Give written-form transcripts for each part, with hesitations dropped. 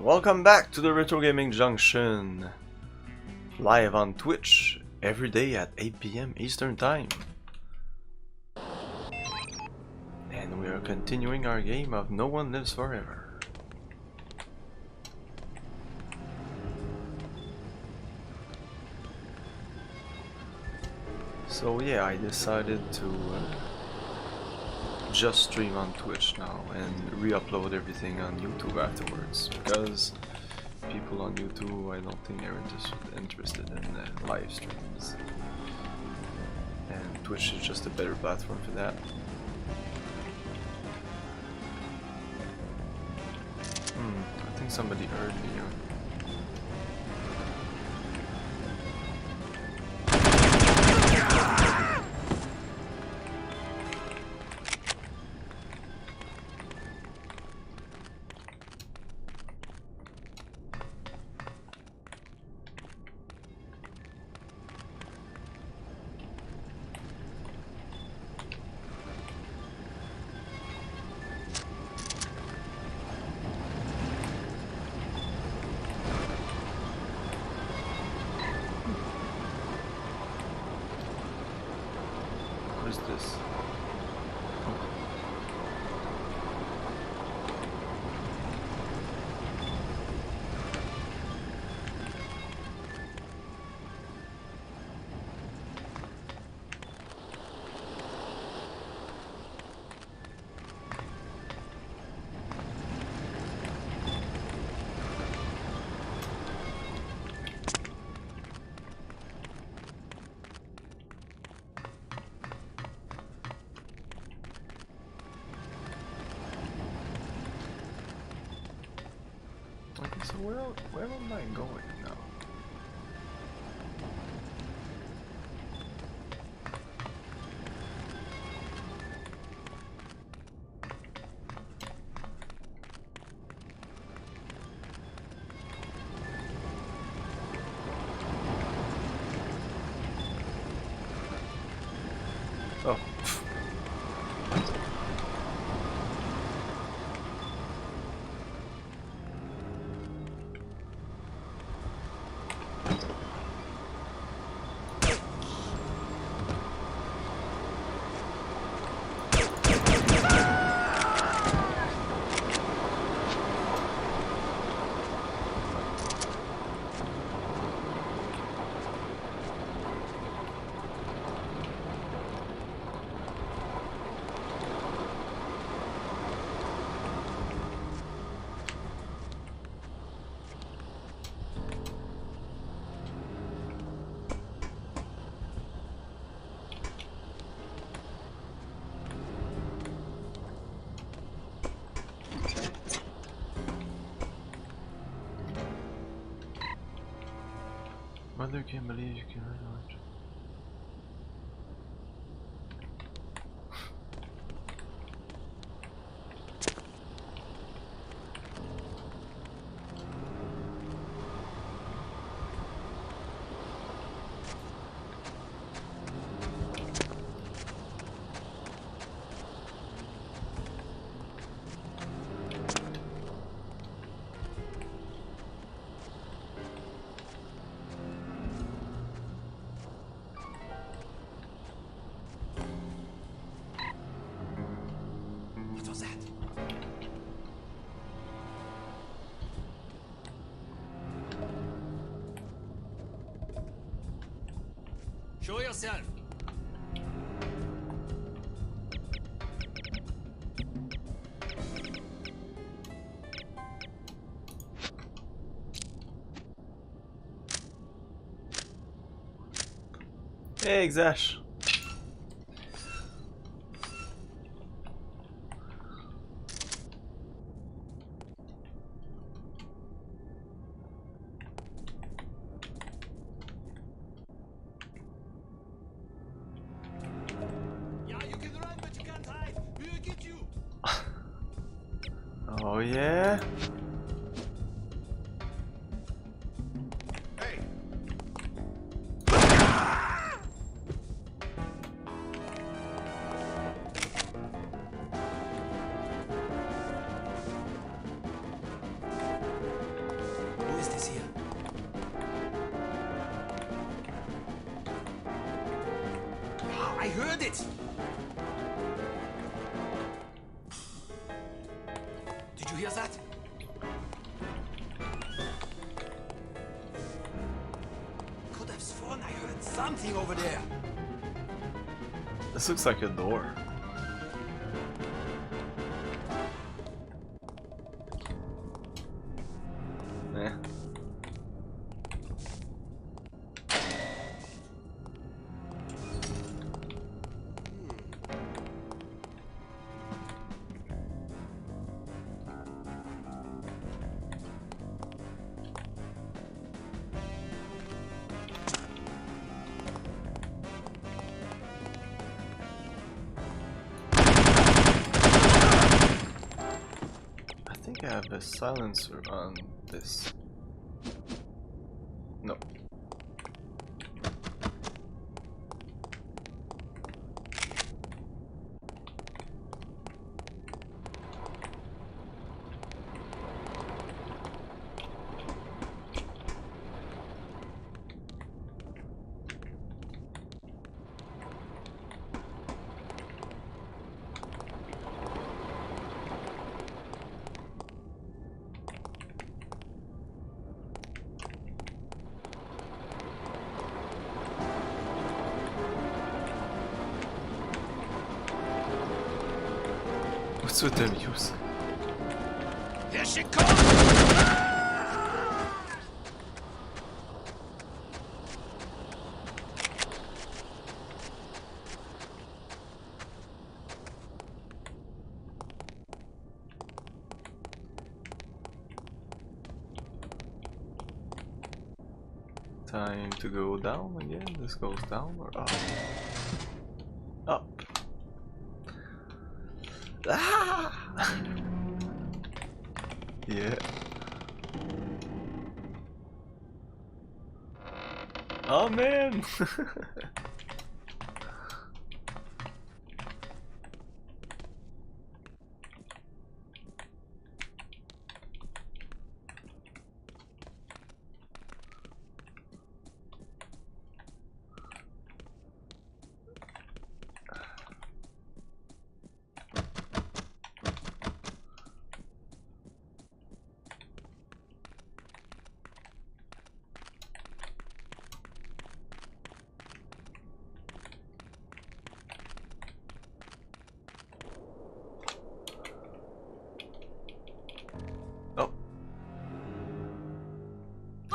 Welcome back to the Retro Gaming Junction, live on Twitch every day at 8 PM Eastern Time. And we are continuing our game of No One Lives Forever. So yeah, I decided to just stream on Twitch now and re-upload everything on YouTube afterwards, because people on YouTube I don't think they're interested in live streams, and Twitch is just a better platform for that. I think somebody heard me. This. So where am I going now? Oh. Mother can't believe you can run. Show yourself. Hey, Xash. Oh yeah? Hey. Is this here? I heard it! Did you hear that? Could have sworn I heard something over there. This looks like a door. Eh. I think I have a silencer on this. No. What's with the music? Here she comes! Time to go down again. This goes down or up? Up. Ah! Yeah. Oh man!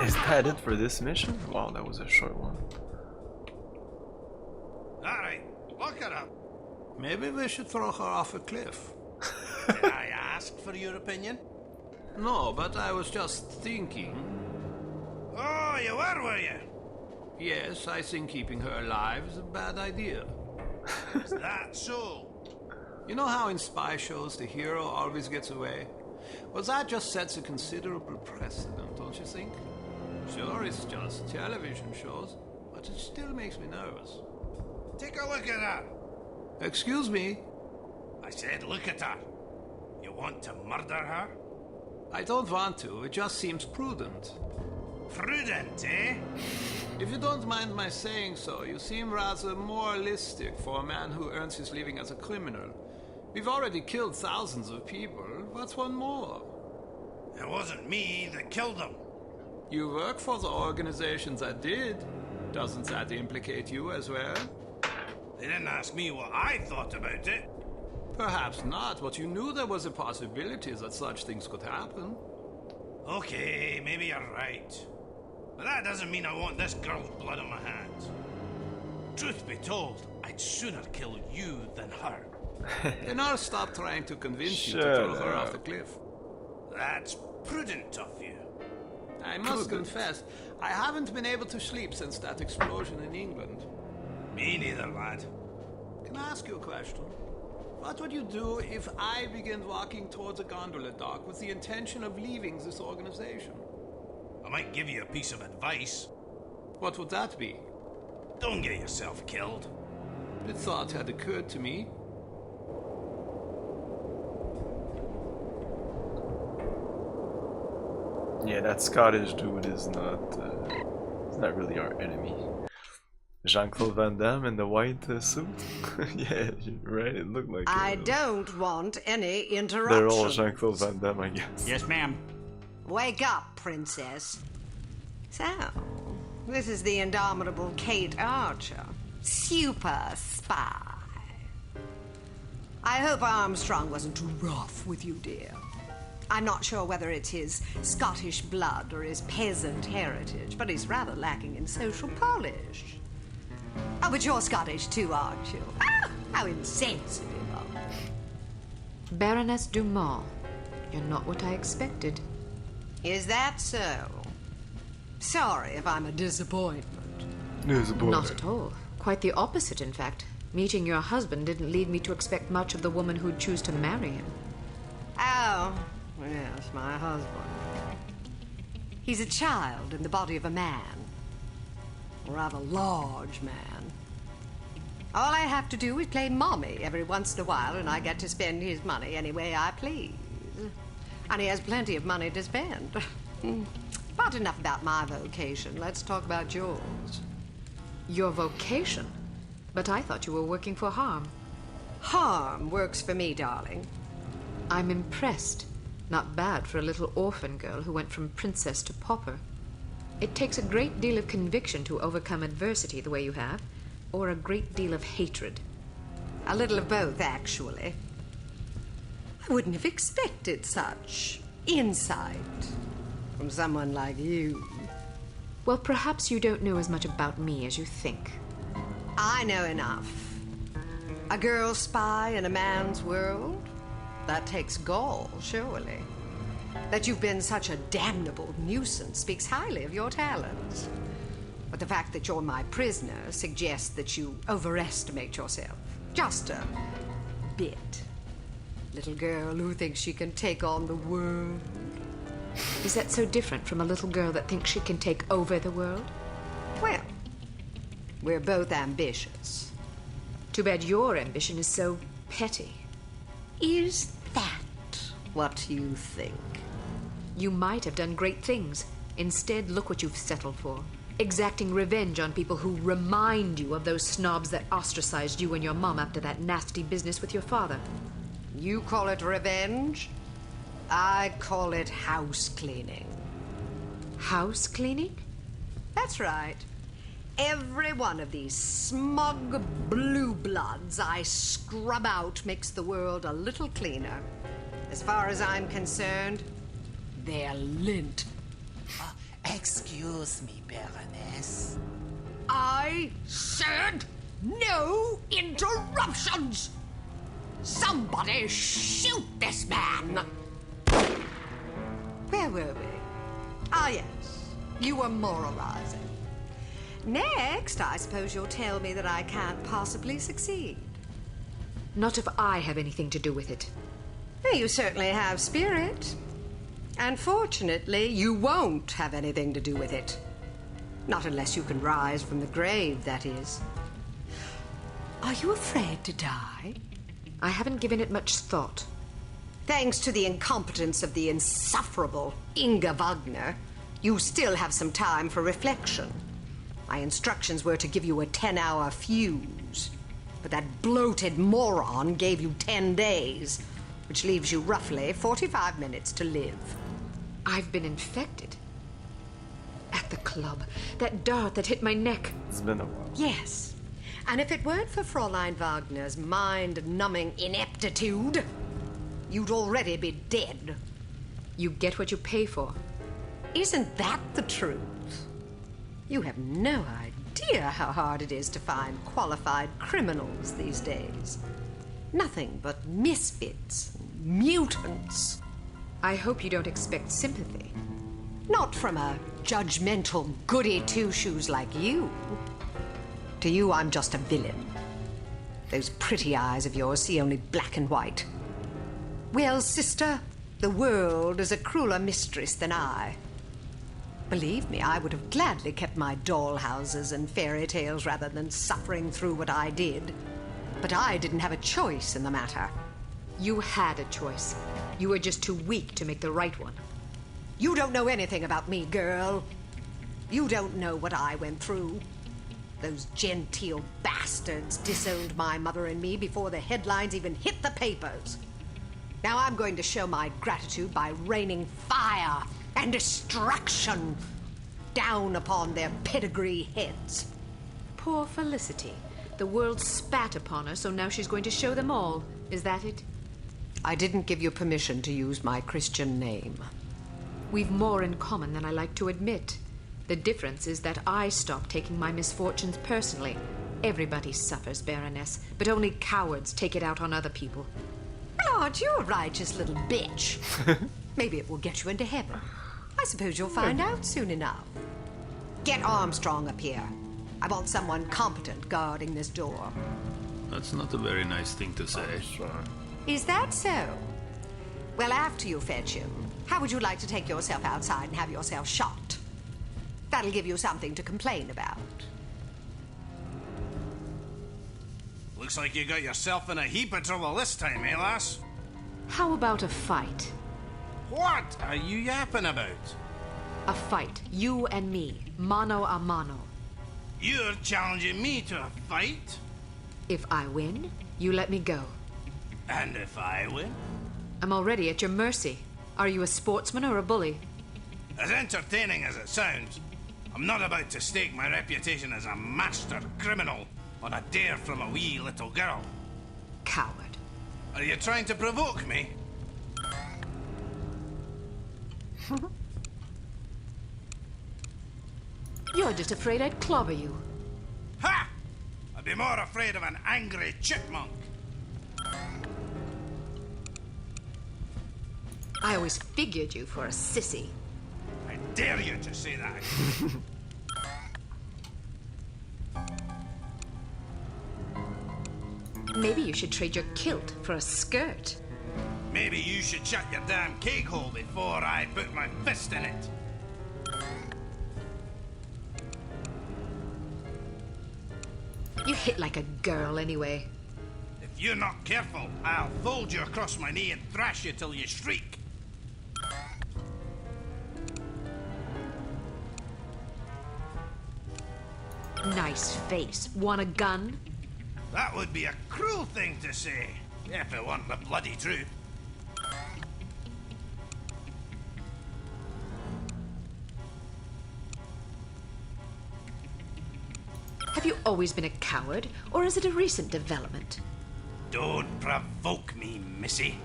Is that it for this mission? Wow, that was a short one. Alright, look her up. Maybe we should throw her off a cliff. Did I ask for your opinion? No, but I was just thinking. Oh, you were you? Yes, I think keeping her alive is a bad idea. Is that so? You know how in spy shows the hero always gets away? Well, that just sets a considerable precedent, don't you think? Sure, it's just television shows, but it still makes me nervous. Take a look at her. Excuse me? I said look at her. You want to murder her? I don't want to, it just seems prudent. Prudent, eh? If you don't mind my saying so, you seem rather moralistic for a man who earns his living as a criminal. We've already killed thousands of people. What's one more? It wasn't me that killed them. You work for the organization that did. Doesn't that implicate you as well? They didn't ask me what I thought about it. Perhaps not, but you knew there was a possibility that such things could happen. Okay, maybe you're right. But that doesn't mean I want this girl's blood on my hands. Truth be told, I'd sooner kill you than her. Then I'll stop trying to convince you to Shut throw her up. off the cliff. That's prudent of you. I must confess, I haven't been able to sleep since that explosion in England. Me neither, lad. Can I ask you a question? What would you do if I began walking towards a gondola dock with the intention of leaving this organization? I might give you a piece of advice. What would that be? Don't get yourself killed. The thought had occurred to me. Yeah, that Scottish dude is not really our enemy. Jean-Claude Van Damme in the white suit? Yeah, you're right, it looked like I it. don't want any interruptions. They're all Jean-Claude Van Damme, I guess. Yes, ma'am. Wake up, princess. So, this is the indomitable Kate Archer, super spy. I hope Armstrong wasn't too rough with you, dear. I'm not sure whether it's his Scottish blood or his peasant heritage, but he's rather lacking in social polish. Oh, but you're Scottish too, aren't you? Ah, how insensitive of you. Baroness Dumont, you're not what I expected. Is that so? Sorry if I'm a disappointment. Not at all. Quite the opposite, in fact. Meeting your husband didn't lead me to expect much of the woman who'd choose to marry him. Oh, yes, my husband. He's a child in the body of a man. A rather large man. All I have to do is play mommy every once in a while, and I get to spend his money any way I please. And he has plenty of money to spend. But enough about my vocation. Let's talk about yours. Your vocation? But I thought you were working for harm. Harm works for me, darling. I'm impressed. Not bad for a little orphan girl who went from princess to pauper. It takes a great deal of conviction to overcome adversity the way you have, or a great deal of hatred. A little of both, actually. I wouldn't have expected such insight from someone like you. Well, perhaps you don't know as much about me as you think. I know enough. A girl spy in a man's world? That takes gall, surely. That you've been such a damnable nuisance speaks highly of your talents. But the fact that you're my prisoner suggests that you overestimate yourself. Just a bit. Little girl who thinks she can take on the world. Is that so different from a little girl that thinks she can take over the world? Well, we're both ambitious. Too bad your ambition is so petty. Is that what you think? You might have done great things. Instead, look what you've settled for. Exacting revenge on people who remind you of those snobs that ostracized you and your mom after that nasty business with your father. You call it revenge? I call it house cleaning. House cleaning? That's right. Every one of these smug blue bloods I scrub out makes the world a little cleaner. As far as I'm concerned, they're lint. Excuse me, Baroness. I said no interruptions! Somebody shoot this man! Where were we? Ah, yes. You were moralizing. Next, I suppose you'll tell me that I can't possibly succeed. Not if I have anything to do with it. Well, you certainly have spirit. Unfortunately, you won't have anything to do with it. Not unless you can rise from the grave, that is. Are you afraid to die? I haven't given it much thought. Thanks to the incompetence of the insufferable Inga Wagner, you still have some time for reflection. My instructions were to give you a 10-hour fuse, but that bloated moron gave you 10 days, which leaves you roughly 45 minutes to live. I've been infected. At the club, that dart that hit my neck. It's been a while. Yes, and if it weren't for Fräulein Wagner's mind-numbing ineptitude, you'd already be dead. You get what you pay for. Isn't that the truth? You have no idea how hard it is to find qualified criminals these days. Nothing but misfits, mutants. I hope you don't expect sympathy. Not from a judgmental goody two-shoes like you. To you, I'm just a villain. Those pretty eyes of yours see only black and white. Well, sister, the world is a crueler mistress than I. Believe me, I would have gladly kept my dollhouses and fairy tales rather than suffering through what I did. But I didn't have a choice in the matter. You had a choice. You were just too weak to make the right one. You don't know anything about me, girl. You don't know what I went through. Those genteel bastards disowned my mother and me before the headlines even hit the papers. Now I'm going to show my gratitude by raining fire and destruction down upon their pedigree heads. Poor Felicity. The world spat upon her, so now she's going to show them all. Is that it? I didn't give you permission to use my Christian name. We've more in common than I like to admit. The difference is that I stopped taking my misfortunes personally. Everybody suffers, Baroness, but only cowards take it out on other people. Aren't you a righteous little bitch? Maybe it will get you into heaven. I suppose you'll find out soon enough. Get Armstrong up here. I want someone competent guarding this door. That's not a very nice thing to say. Is that so? Well, after you fetch him, how would you like to take yourself outside and have yourself shot? That'll give you something to complain about. Looks like you got yourself in a heap of trouble this time, eh, lass? How about a fight? What are you yapping about? A fight, you and me, mano a mano. You're challenging me to a fight? If I win, you let me go. And if I win? I'm already at your mercy. Are you a sportsman or a bully? As entertaining as it sounds, I'm not about to stake my reputation as a master criminal on a dare from a wee little girl. Coward. Are you trying to provoke me? You're just afraid I'd clobber you. Ha! I'd be more afraid of an angry chipmunk. I always figured you for a sissy. I dare you to say that. Maybe you should trade your kilt for a skirt. Maybe you should shut your damn cake hole before I put my fist in it. You hit like a girl anyway. If you're not careful, I'll fold you across my knee and thrash you till you shriek. Nice face. Want a gun? That would be a cruel thing to say, if it weren't the bloody truth. Have you always been a coward, or is it a recent development? Don't provoke me, missy.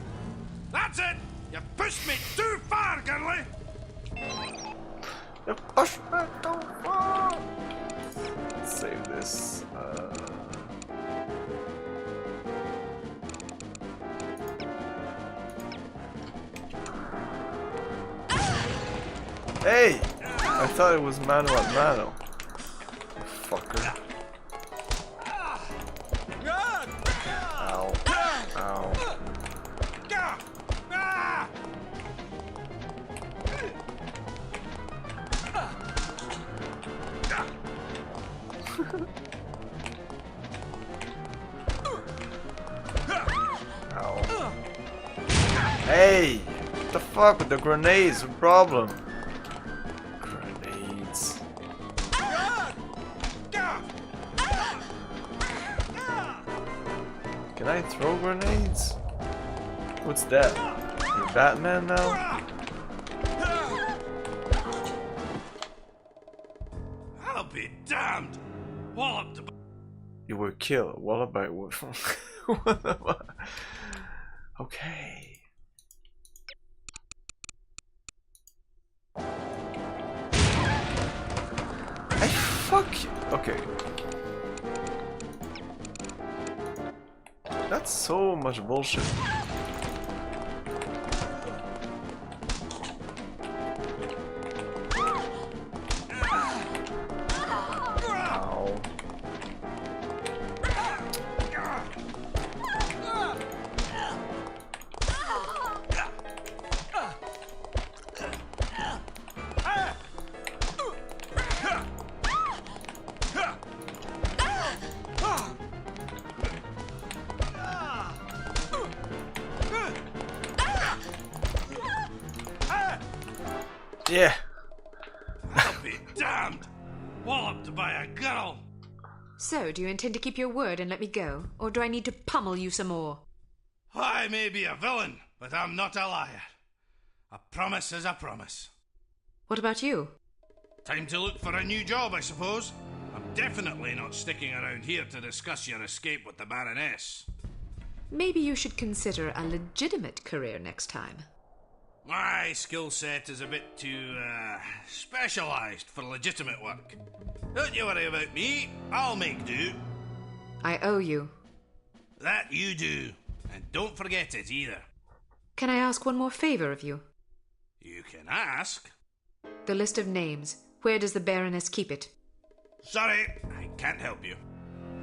That's it! You pushed me too far, girlie! You pushed me too far! Save this. Hey! I thought it was mano a mano. Fucker. Ow. Ow. Ow. Hey! What the fuck with the grenades? What problem? Grenades. Can I throw grenades? What's that? You're Batman now? I'll be damned! Walloped. You were killed. What about what? Okay. I fuck you. Okay. That's so much bullshit. Ow. Yeah. I'll be damned! Walloped by a girl! So, do you intend to keep your word and let me go? Or do I need to pummel you some more? I may be a villain, but I'm not a liar. A promise is a promise. What about you? Time to look for a new job, I suppose. I'm definitely not sticking around here to discuss your escape with the Baroness. Maybe you should consider a legitimate career next time. My skill set is a bit too, specialised for legitimate work. Don't you worry about me, I'll make do. I owe you. That you do, and don't forget it either. Can I ask one more favour of you? You can ask. The list of names. Where does the Baroness keep it? Sorry, I can't help you.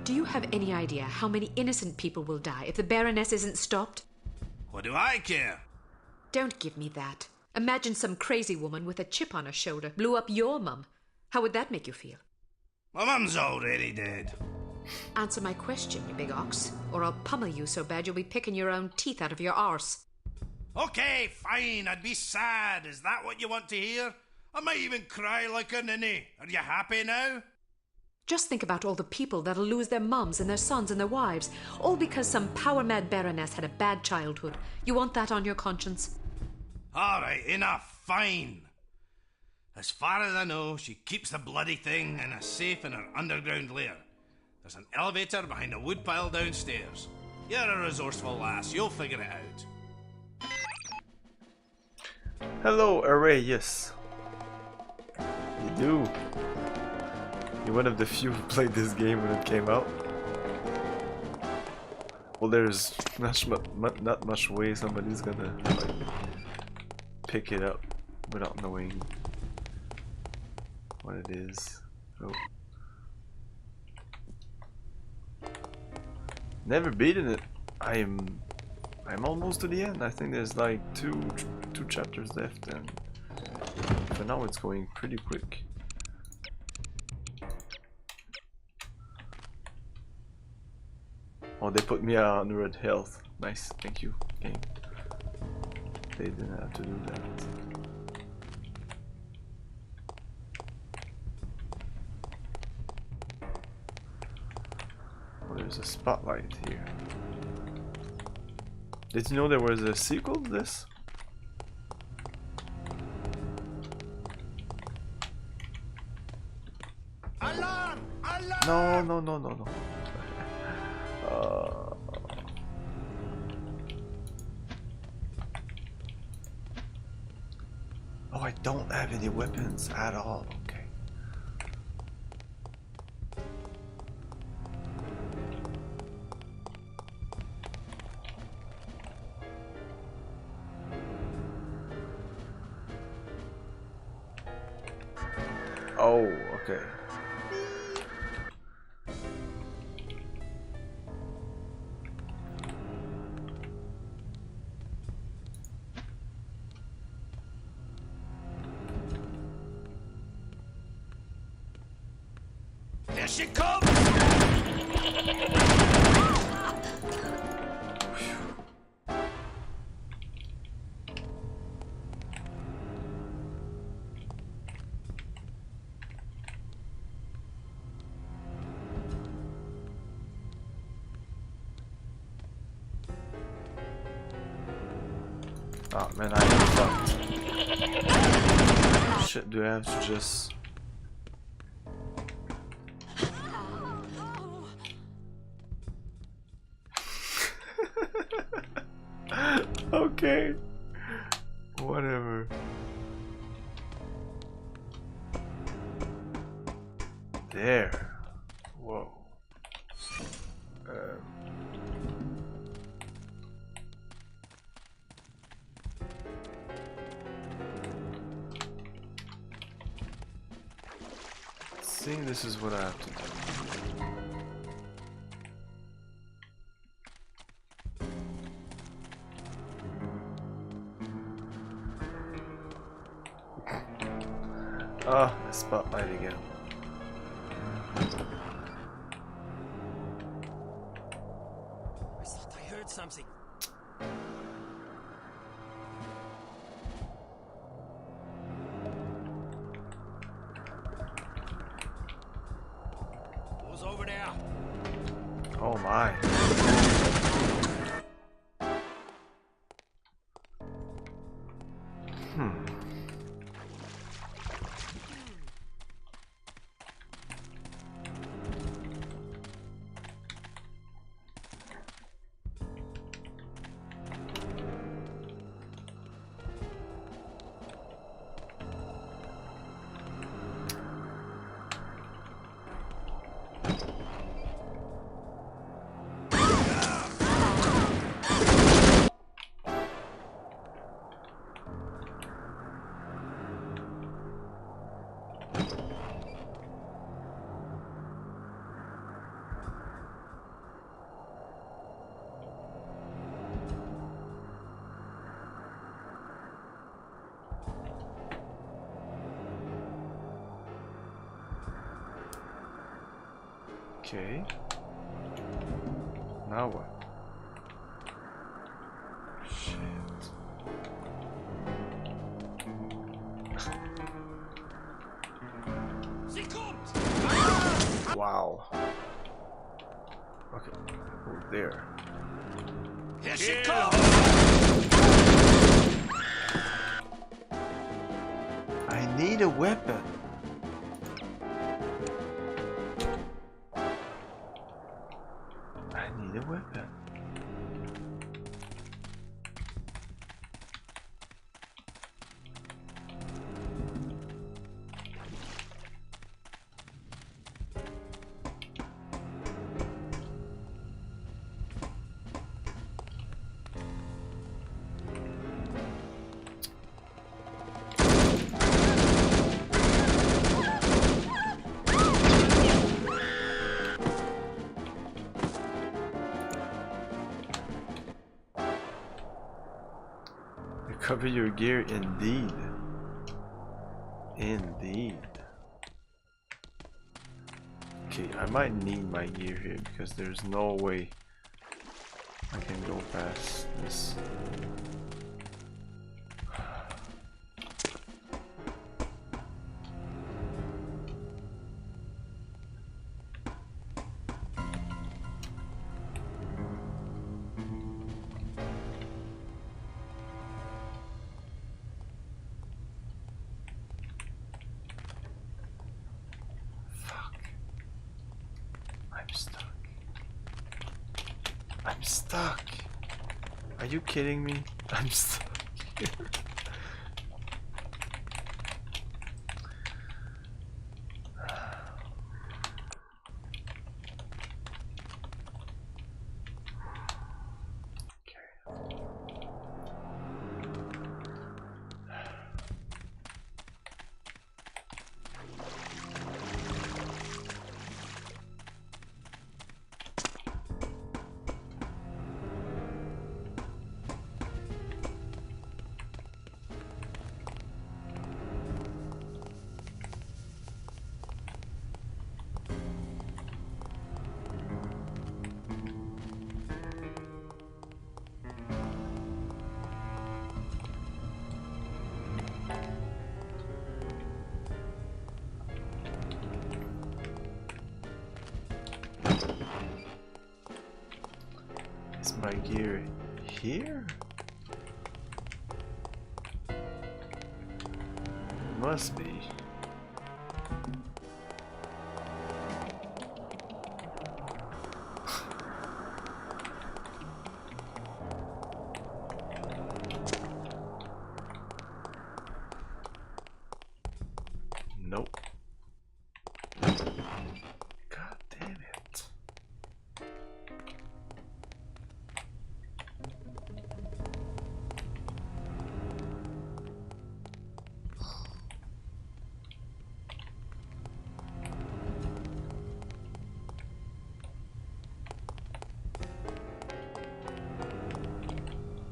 Do you have any idea how many innocent people will die if the Baroness isn't stopped? What do I care? Don't give me that. Imagine some crazy woman with a chip on her shoulder blew up your mum. How would that make you feel? My mum's already dead. Answer my question, you big ox, or I'll pummel you so bad you'll be picking your own teeth out of your arse. Okay, fine, I'd be sad. Is that what you want to hear? I might even cry like a ninny. Are you happy now? Just think about all the people that'll lose their mums and their sons and their wives, all because some power-mad Baroness had a bad childhood. You want that on your conscience? All right, enough, fine. As far as I know, she keeps the bloody thing in a safe in her underground lair. There's an elevator behind a woodpile downstairs. You're a resourceful lass, you'll figure it out. Hello, Array, yes. You do. You're one of the few who played this game when it came out. Well, there's not much way somebody's gonna like, pick it up without knowing what it is. Oh. Never beaten it. I'm almost to the end. I think there's like two chapters left, and for now it's going pretty quick. Oh, they put me on red health. Nice, thank you, game. They didn't have to do that. Oh, there's a spotlight here. Did you know there was a sequel to this? Alarm! Alarm! No. Oh, I don't have any weapons at all. Okay. Oh, okay. Here she comes! Oh man, I am fucked. Shit, do I have to just... Okay. Whatever. There. Whoa. I think this is what I have to do. Ah, the spotlight again. I thought I heard something. Oh my. Okay. Now what? Shit. Wow. Okay. Oh, there. Here she comes! I need a weapon. I need a weapon. Recover your gear, indeed. Indeed. Okay, I might need my gear here because there's no way I can go past this. I'm stuck. Are you kidding me? I'm stuck. Is my gear here? Must be. Nope. God damn it.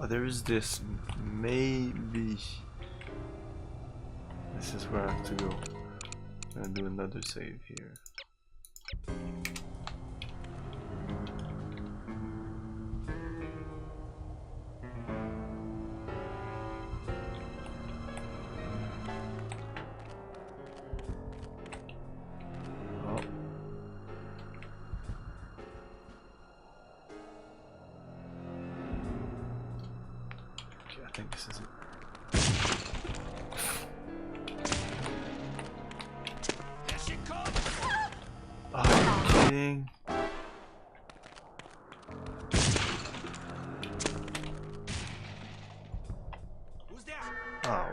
Oh, there is this. Maybe this is where I have to go. I'm gonna do another save here. this is it. Here she comes. Are you kidding? Who's there? Oh.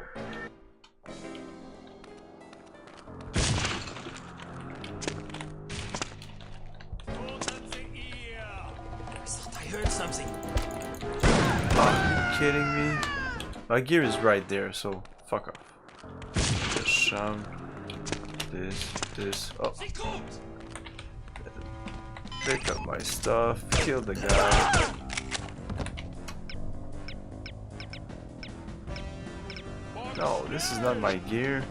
Open the ear. I thought I heard something. Are you kidding me? My gear is right there, so fuck off. Just shout. This. Oh. She comes. Pick up my stuff. Kill the guy. No, this is not my gear.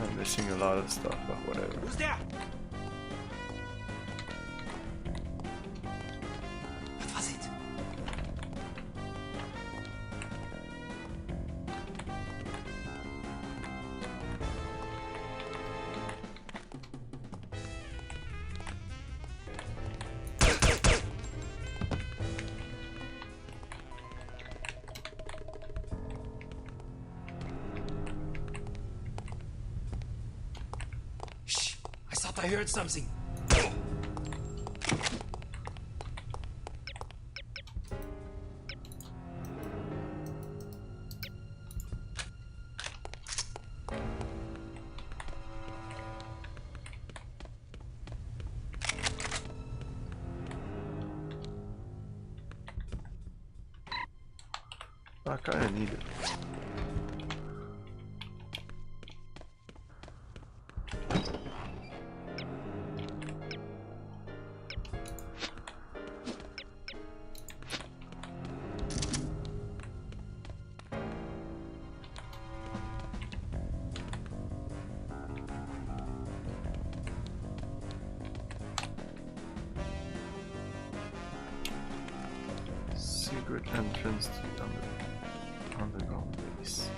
I'm missing a lot of stuff, but whatever. Who's there? What was it? Shh! I thought I heard something. I kinda need it. Secret entrance to the underground base.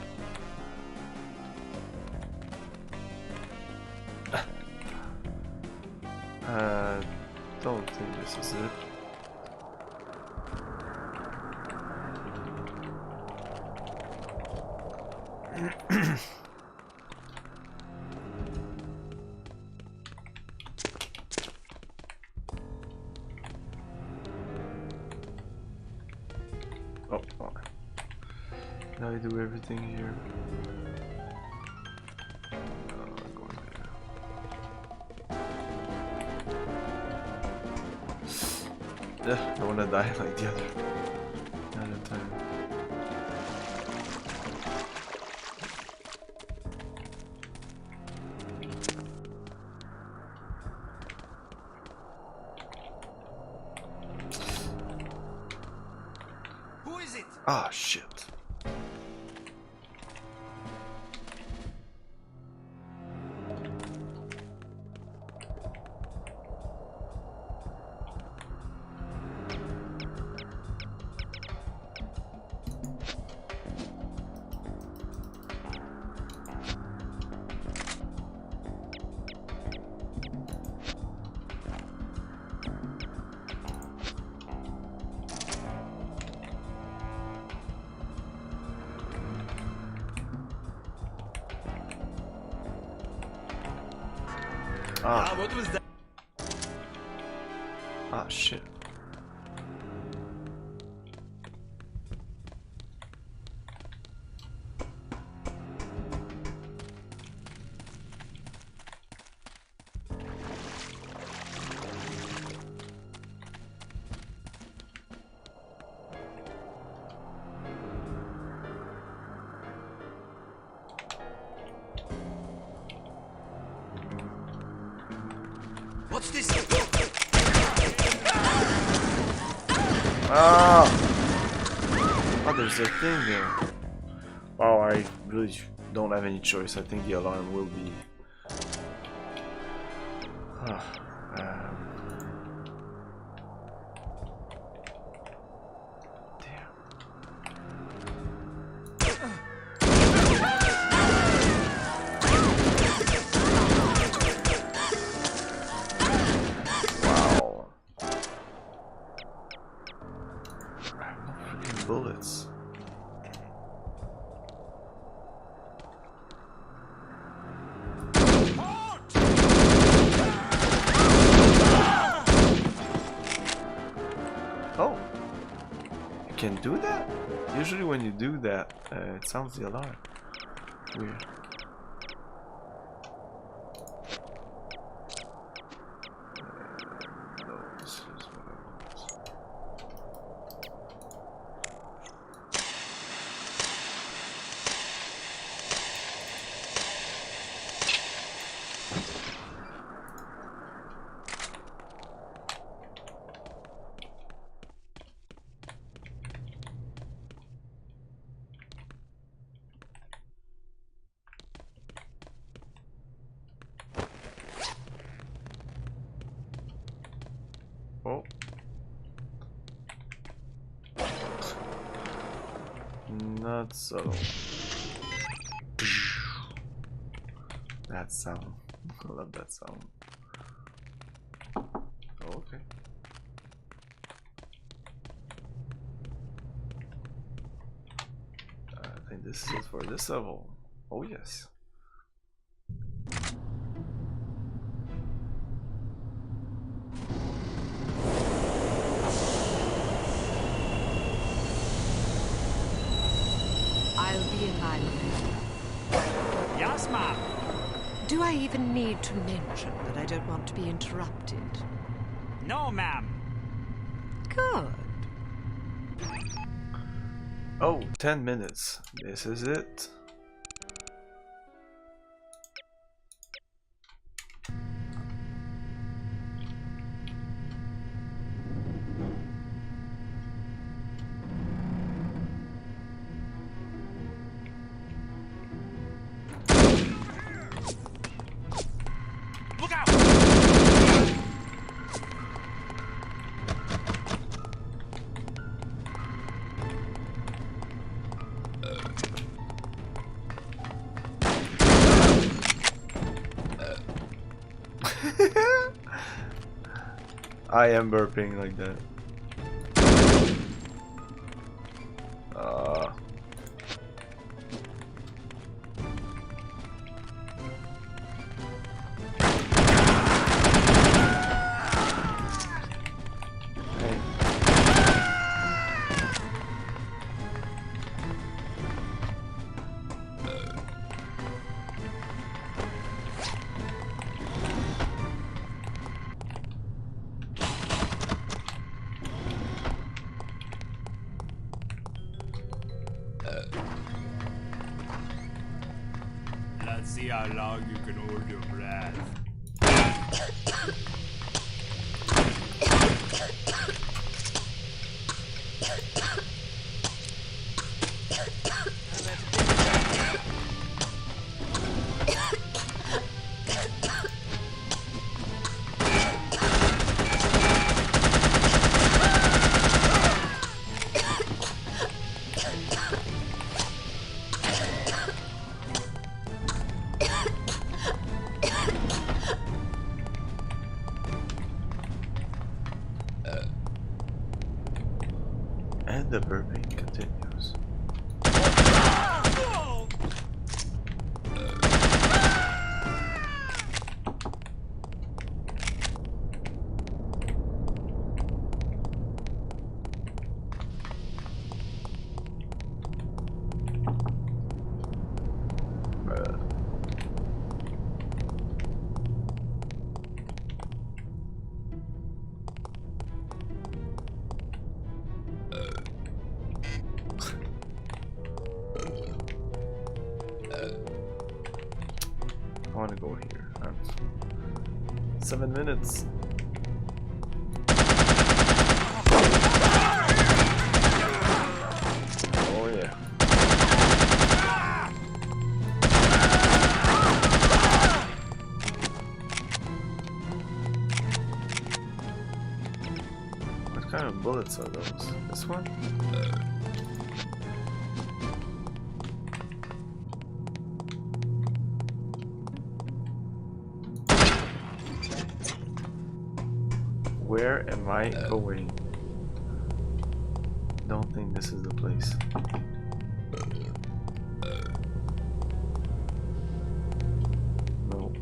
Don't think this is it. Oh, now I do everything here. Going there. I don't wanna die like the other time. Who is it? Ah, shit. Ah, What was that? ah, shit. What's this? Ah! Oh, there's a thing there. Wow, I really don't have any choice. I think the alarm will be... Damn. can do that? Usually when you do that, it sounds the alarm. Weird. No, this is what I want. Oh. Not so. That sound. I love that sound. Okay. I think this is it for this level. Oh yes. I'll be in my lane. Yes, ma'am. Do I even need to mention that I don't want to be interrupted? No, ma'am. Good. Oh, 10 minutes. This is it. Look out! I am burping like that. Hey. Let's see how long you can hold your breath. And the burping continues. I want to go here. 7 minutes. Oh yeah. What kind of bullets are those? This one? Where am I going? Don't think this is the place. No.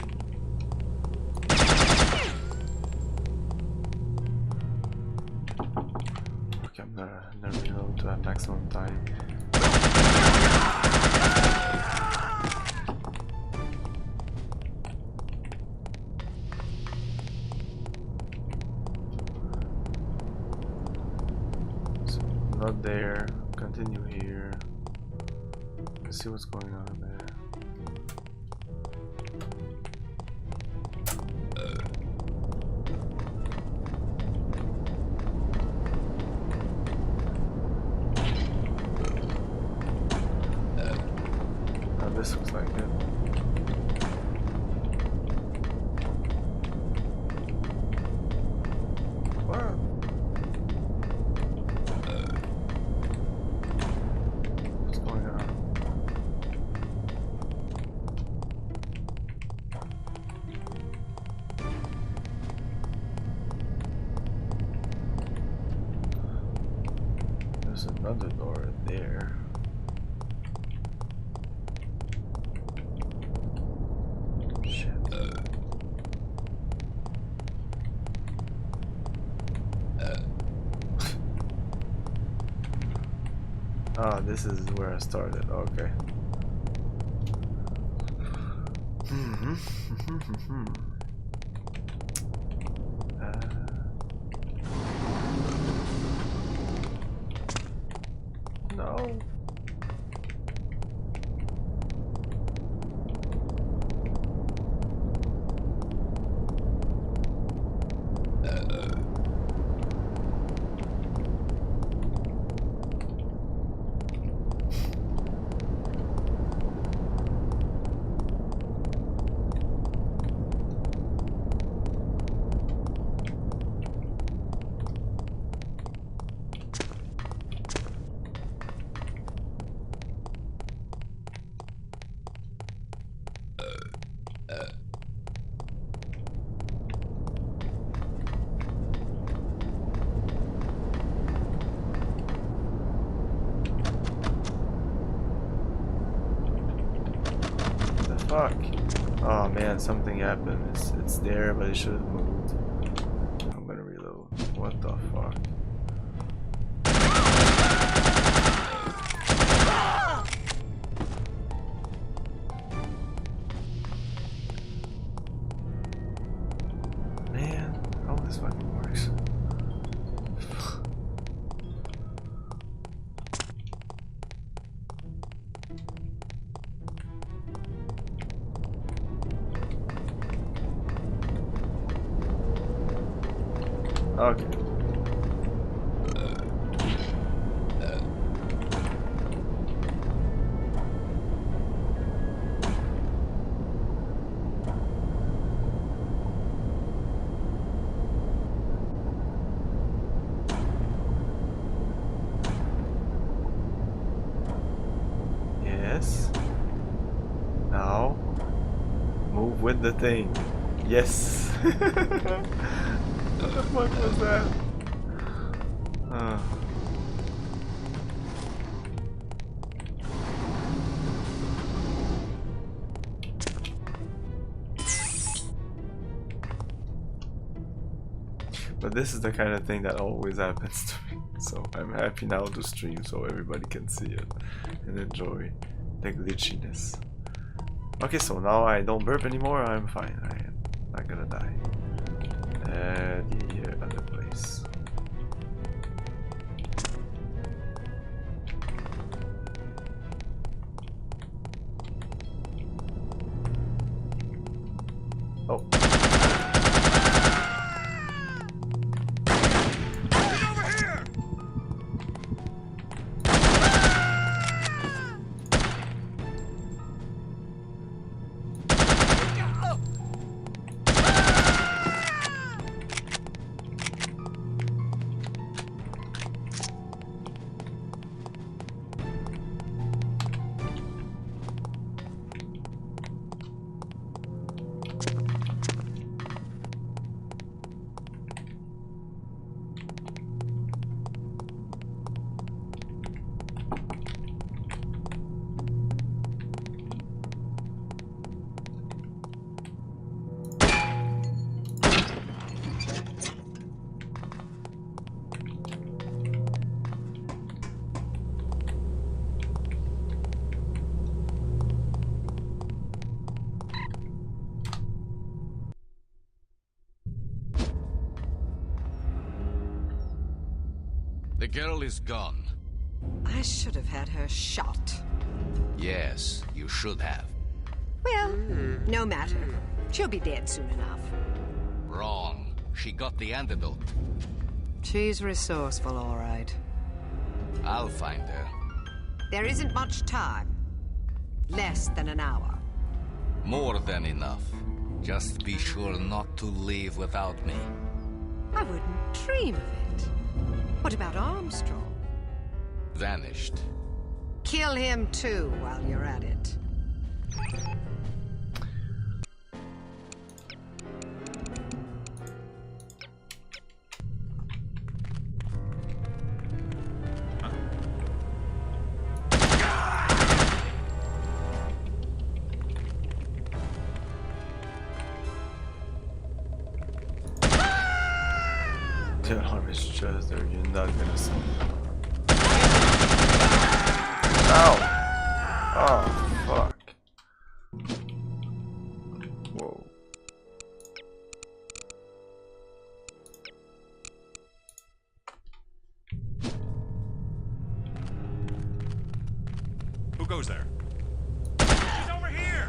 Okay, I'm the reload to have maximum time. So, not there. Continue here. Let's see what's going on there. This looks like it. What? What's going on? There's another door there. Oh, this is where I started. Okay. No. Fuck. Oh man, something happened. It's there, but it should have moved. I'm gonna reload. What the fuck? Man, how this fucking works. Okay. Yes. Now, move with the thing. Yes. What the fuck was that? But this is the kind of thing that always happens to me. So I'm happy now to stream so everybody can see it and enjoy the glitchiness. Okay, so now I don't burp anymore, I'm fine. I am not gonna die. The other place. Oh. The girl is gone. I should have had her shot. Yes, you should have. Well, no matter. She'll be dead soon enough. Wrong. She got the antidote. She's resourceful, all right. I'll find her. There isn't much time. Less than an hour. More than enough. Just be sure not to leave without me. I wouldn't dream of it. What about Armstrong? Vanished. Kill him too while you're at it. The alarm is just there, you're not gonna see. Ow! Oh, fuck. Whoa. Who goes there? He's over here!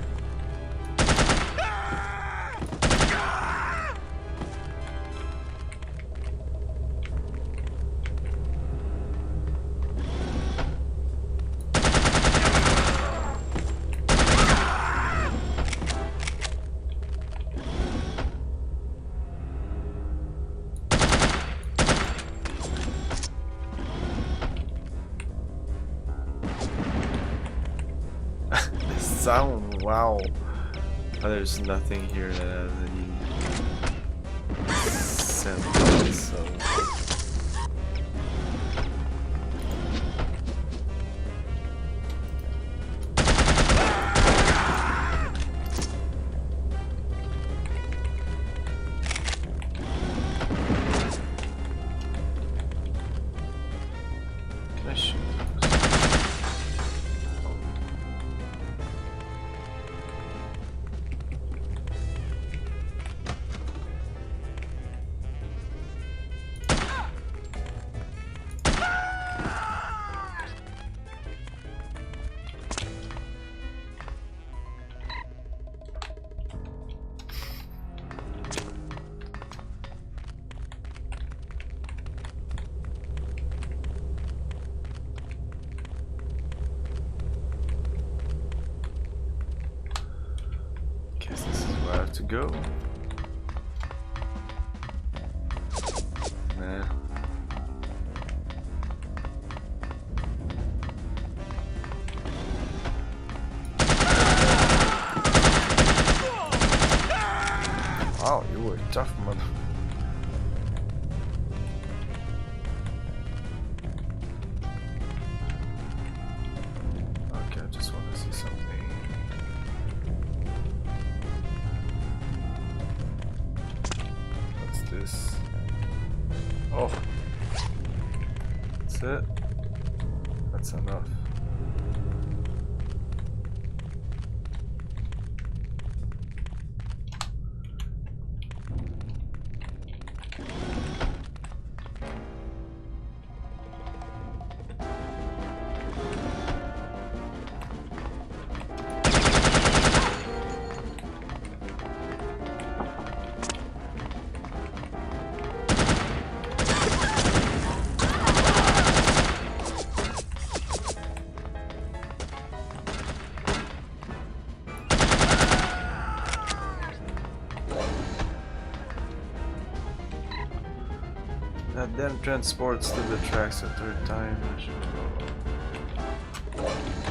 Sound, wow. Oh, there's nothing here that has any sense, so. Can I shoot those? Guess this is where I have to go. Nah. Oh, you were tough, mother. Okay, I just want to see something. What's this? Oh, that's it. That's enough. That damn transport to the tracks a third time.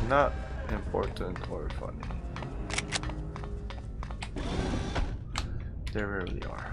Not important or funny. They rarely are.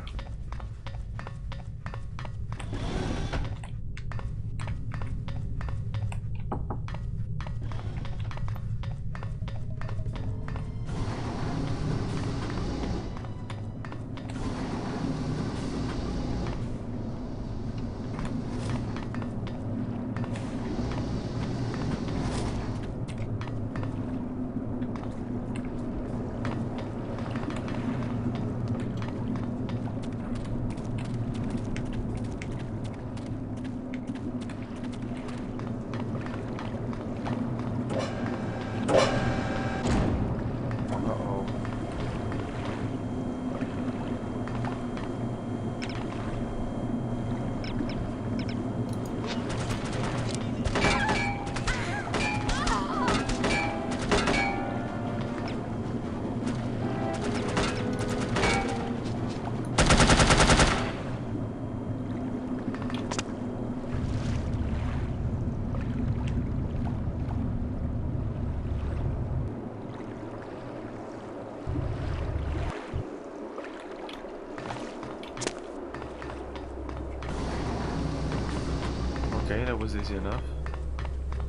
Okay, that was easy enough.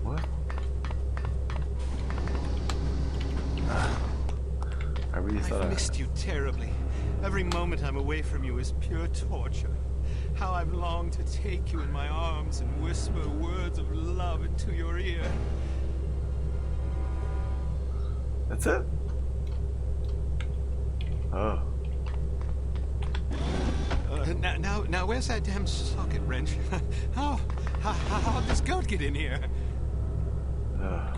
What? I really thought I've missed you terribly. Every moment I'm away from you is pure torture. How I've longed to take you in my arms and whisper words of love into your ear. That's it? Oh. Now, where's that damn socket wrench? How'd this goat get in here? Oh.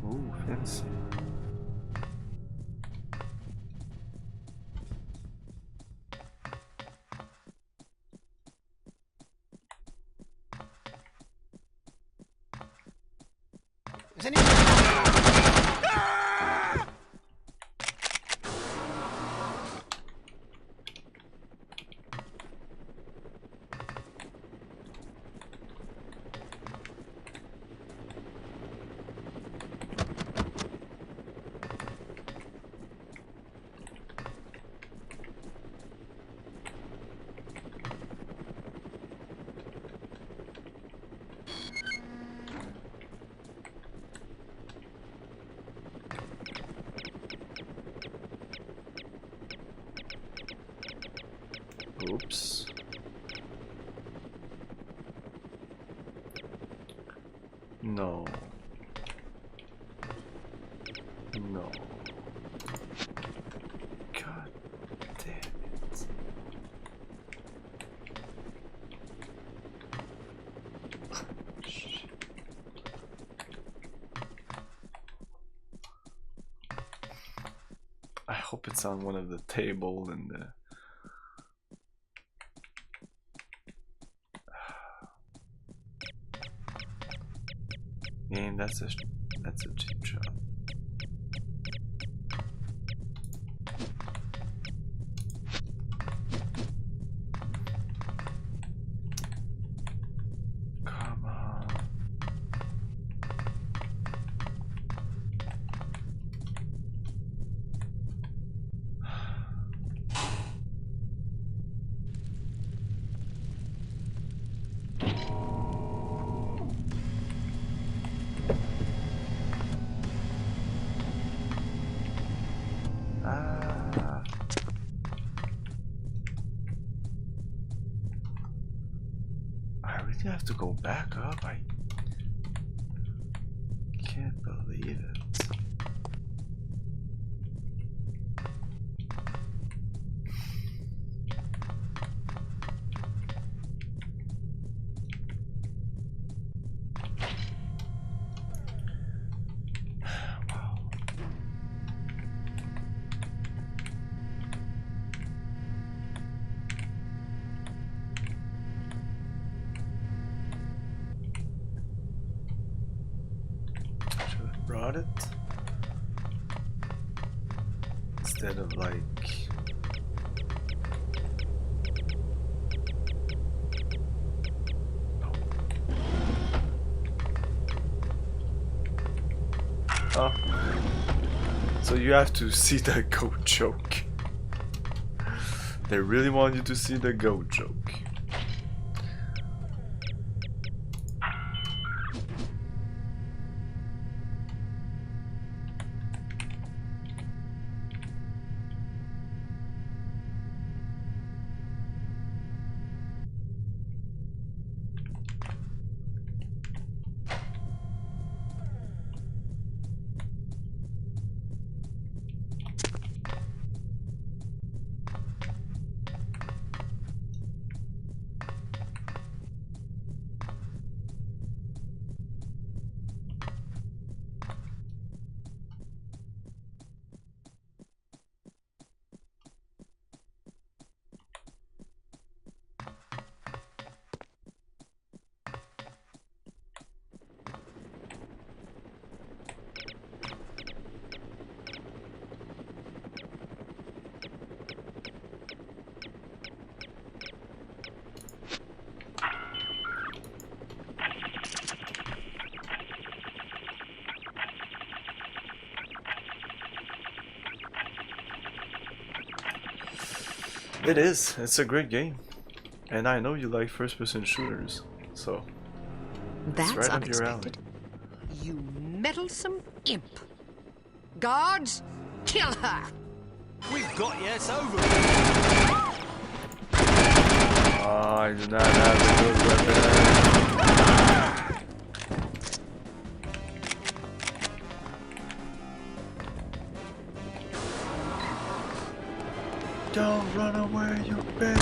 Ooh, fancy. Is anyone... Oops. No. No. God damn it. I hope it's on one of the table and the game. That's a cheap shot. Come on. I really have to go back up. I can't believe it. it instead of like oh. So you have to see the goat joke. They really want you to see the goat joke. It is. It's a great game. And I know you like first-person shooters, so That's it's right up your alley. unexpected. You meddlesome imp. Guards, kill her! We've got you, it's over. Oh, I do not have a good weapon. Don't run away, you bitch!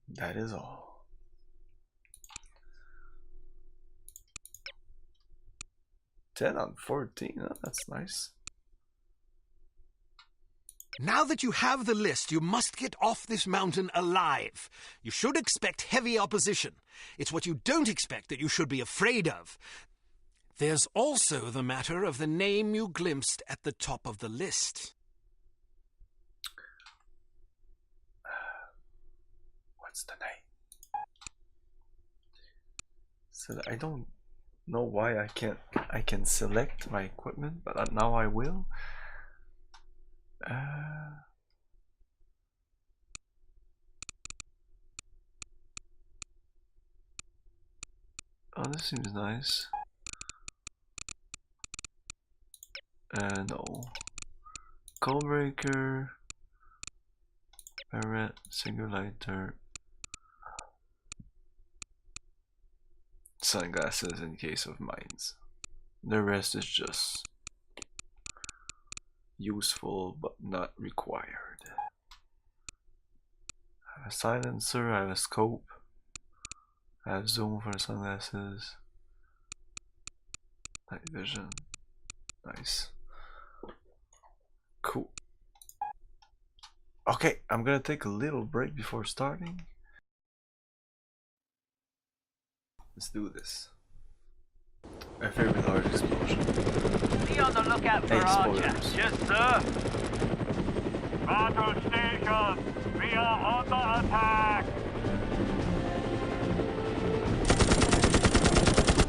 That is all. Ten on 14, huh? That's nice. Now that you have the list, you must get off this mountain alive. You should expect heavy opposition. It's what you don't expect that you should be afraid of. There's also the matter of the name you glimpsed at the top of the list. What's the name? So I don't know why I can select my equipment, but now I will. Oh, this seems nice. No. Cold breaker, barrette, single lighter, sunglasses in case of mines. The rest is just useful but not required. I have a silencer, I have a scope, I have zoom for the sunglasses, night vision, nice. Cool. Okay, I'm gonna take a little break before starting. Let's do this. My favorite large explosion. Be on the lookout for Archer. Yes, sir. Battle station. We are under attack.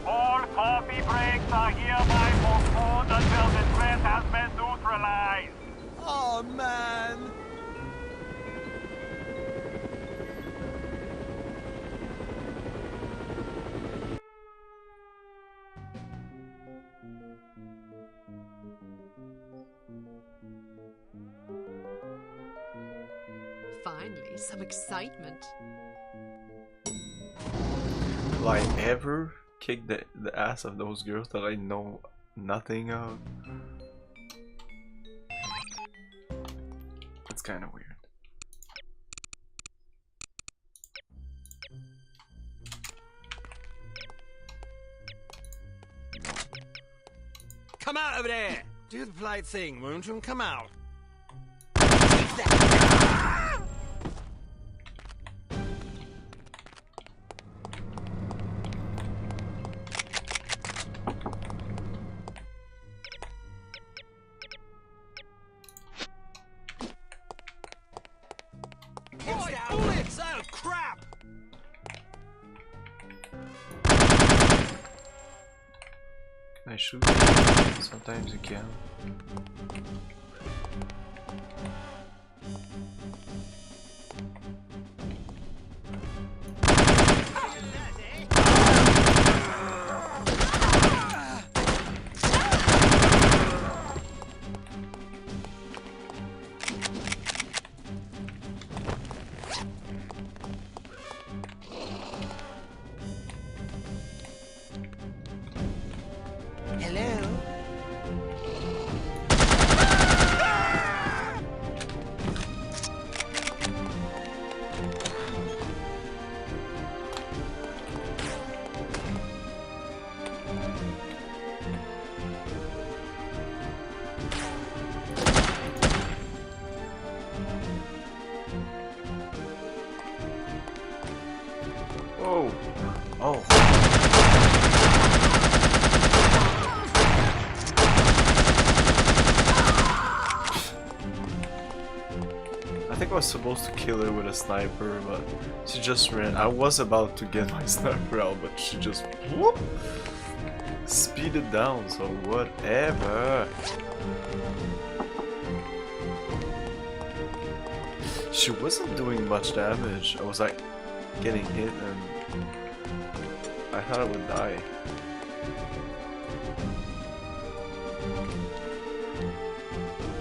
All coffee breaks are hereby postponed until the threat has been neutralized. Oh, man. Finally, some excitement. Will I ever kick the ass of those girls that I know nothing of? That's kind of weird. Come out over there! Do the polite thing, won't you? Come out. I shoot. Sometimes you can. Oh. Oh. I think I was supposed to kill her with a sniper, but she just ran. I was about to get my sniper out, but she just whoop, speeded down, so whatever. She wasn't doing much damage. I was like getting hit and I thought I would die.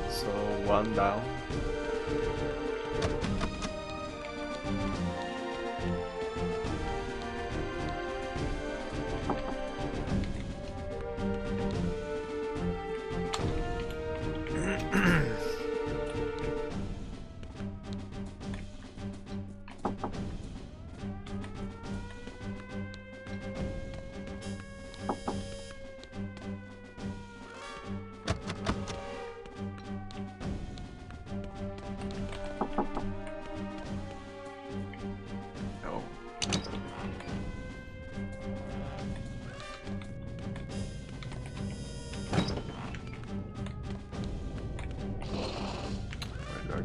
So one down.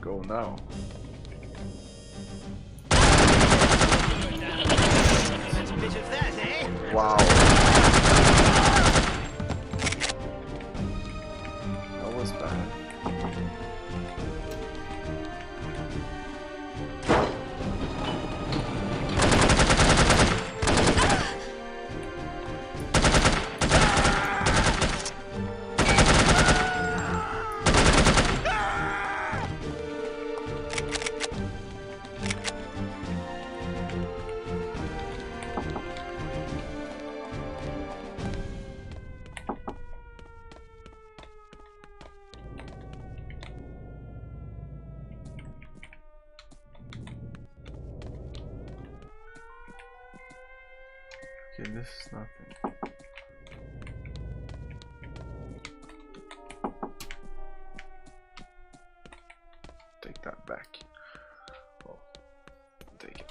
Go now. Wow. That was bad. Okay, this is nothing. Take that back. Oh, take it.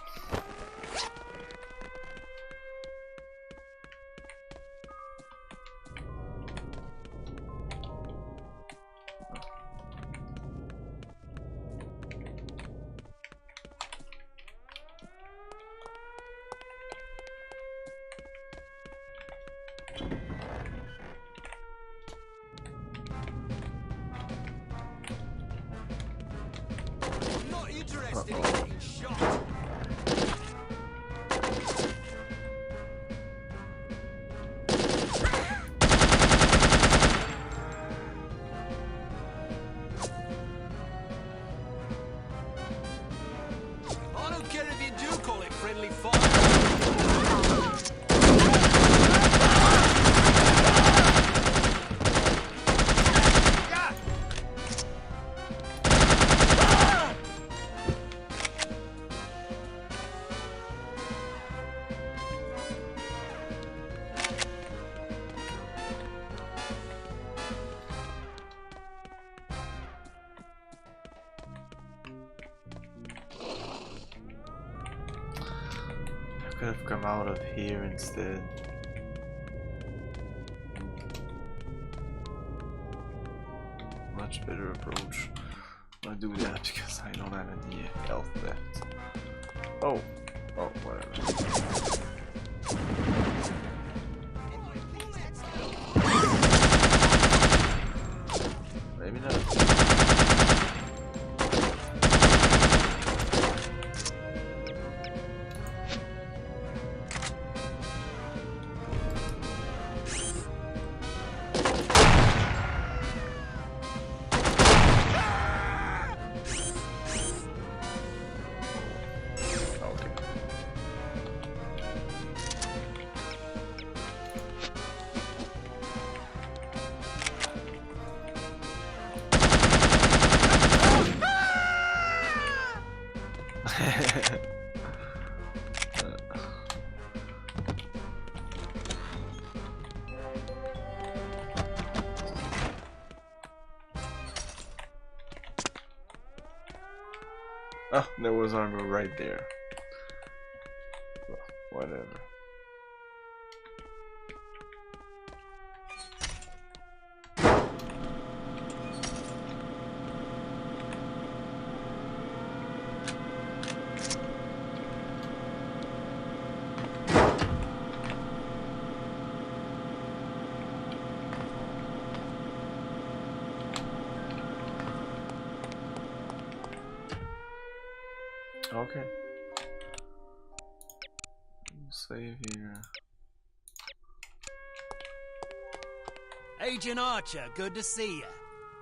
Could have come out of here instead. Much better approach. I'll do that because I don't have any health left. Oh, oh, whatever. Oh, there was armor right there. Well, whatever. Okay. Save here. Agent Archer, good to see you.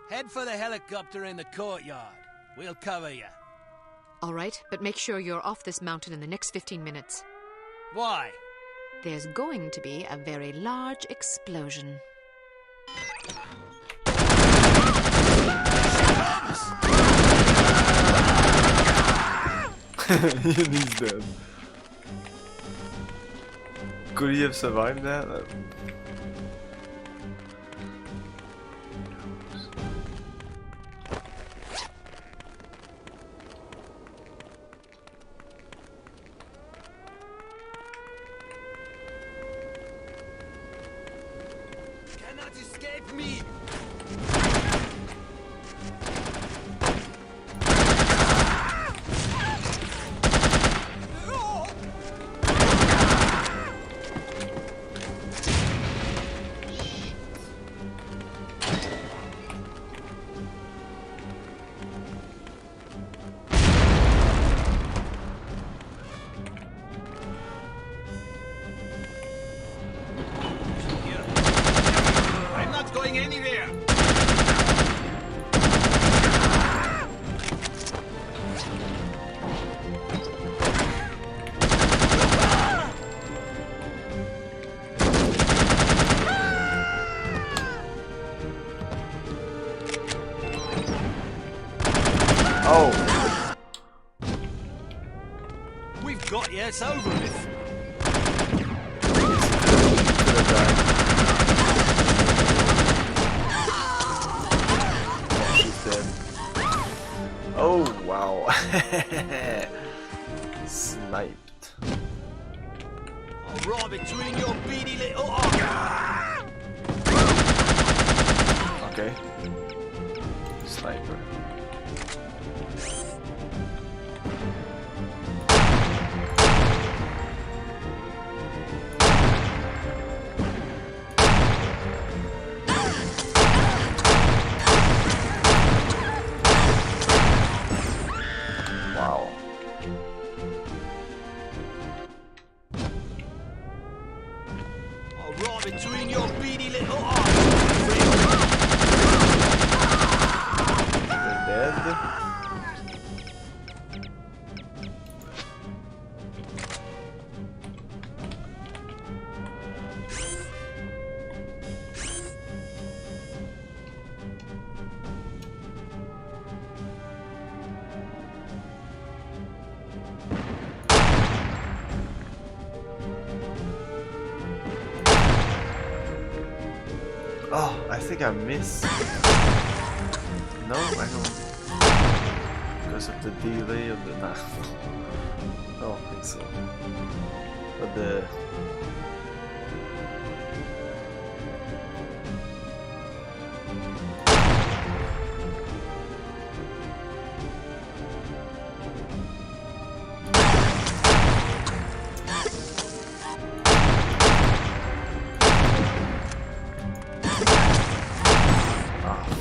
Head for the helicopter in the courtyard. We'll cover you. All right, but make sure you're off this mountain in the next 15 minutes. Why? There's going to be a very large explosion. He's dead. Could he have survived that? Cannot escape me! I'm not going anywhere! Oh! We've got you, it's over with. Could have died. She's dead. Oh, wow. Sniped. I'll roar between your beady little eyes. Okay. Sniper. Wow. I'll roar between your beady little eyes. They're dead. Oh, I think I missed. No, I don't. Because of the delay of the I don't think so. But the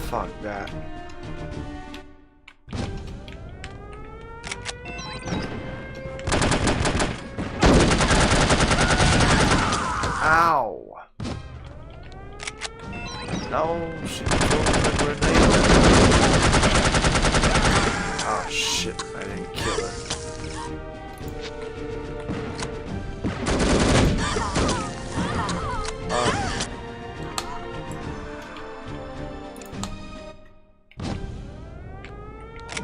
fuck that. Ow! No, she threw the grenade. Oh shit, I didn't kill her.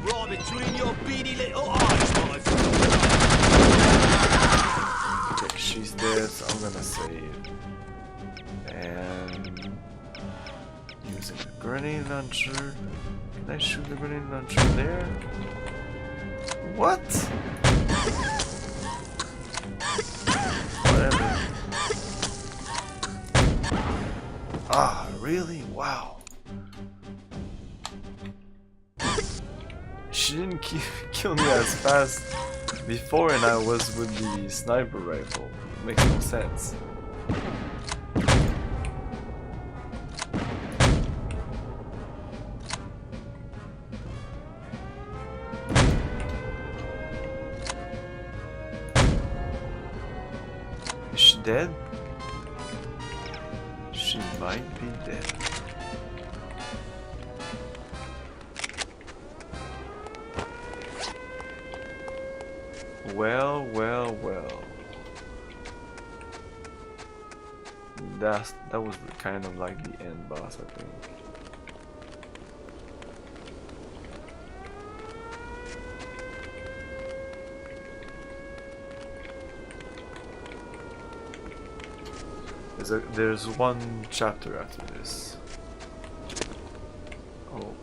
Right between your beady little eyes, my friend. Okay, she's dead, so I'm gonna save. And using a grenade launcher. Can I shoot the grenade launcher there? What? Whatever. Ah, really? Wow. She didn't kill me as fast before, and I was with the sniper rifle. Makes no sense. Is she dead? She might be dead. Well, well, well. That was kind of like the end boss, I think. There's one chapter after this. Oh.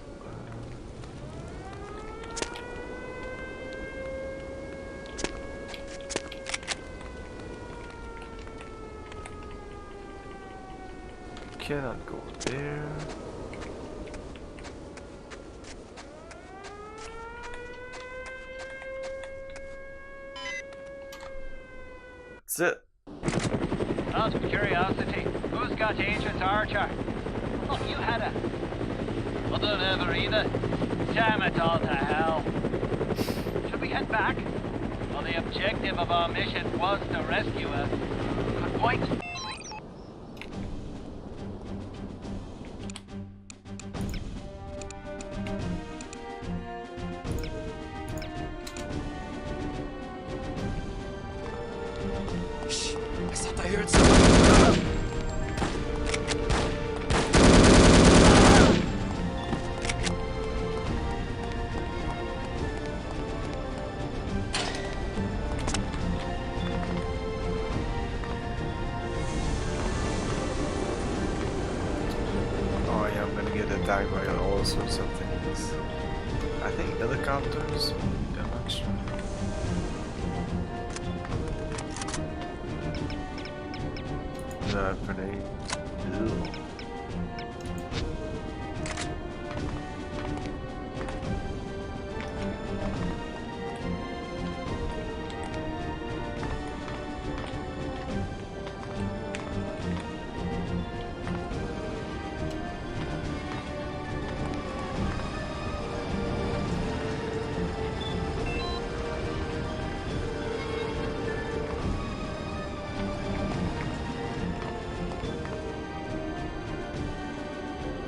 Cannot go there. That's it. Out of curiosity, who's got Agent Archer? Oh, you had a... I don't ever either. Damn it all to hell. Should we head back? Well, the objective of our mission was to rescue her. Good point. I heard someone. Oh yeah, I'm gonna get attacked by all sorts of things. I think helicopters, I'm not sure. Grenade. Ew.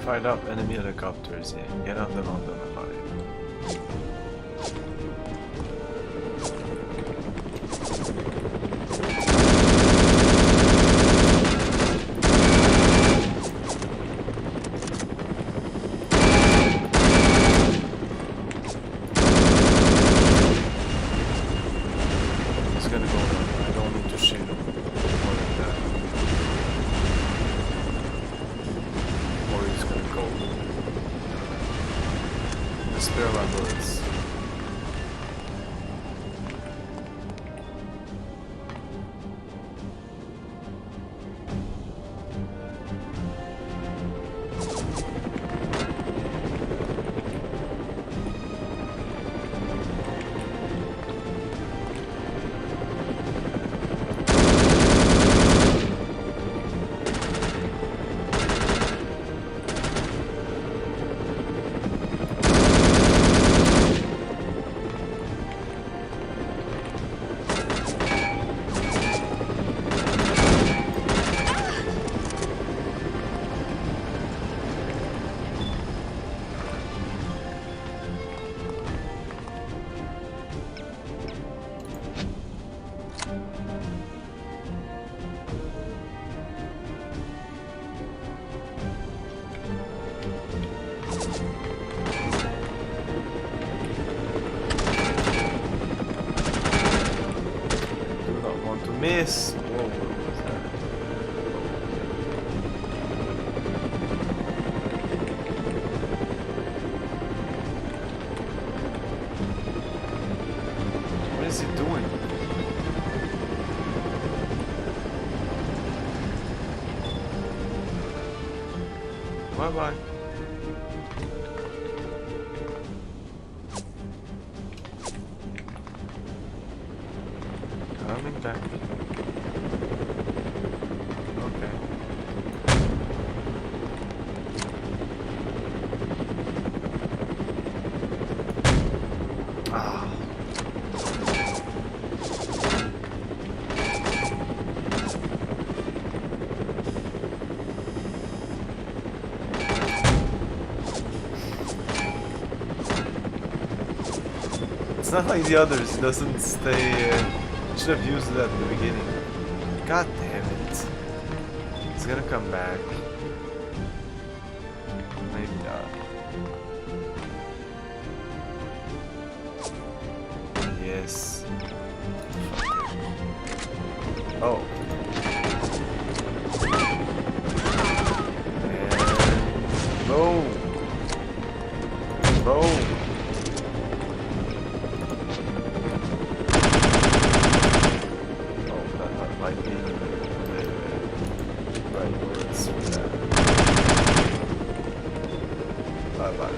Find out enemy helicopters, yeah. Get on them alive. It's gonna go on. I don't need to shoot him more than that. Or he's gonna go. Spare my bullets. Miss. Whoa, what was that? Bye bye. Coming back. Okay. Ah. It's not like the others, it doesn't stay. Should have used it at the beginning. God damn it. It's gonna come back. Maybe not. Yes. Oh. And boom. Boom. Might be the right words for that. Bye bye.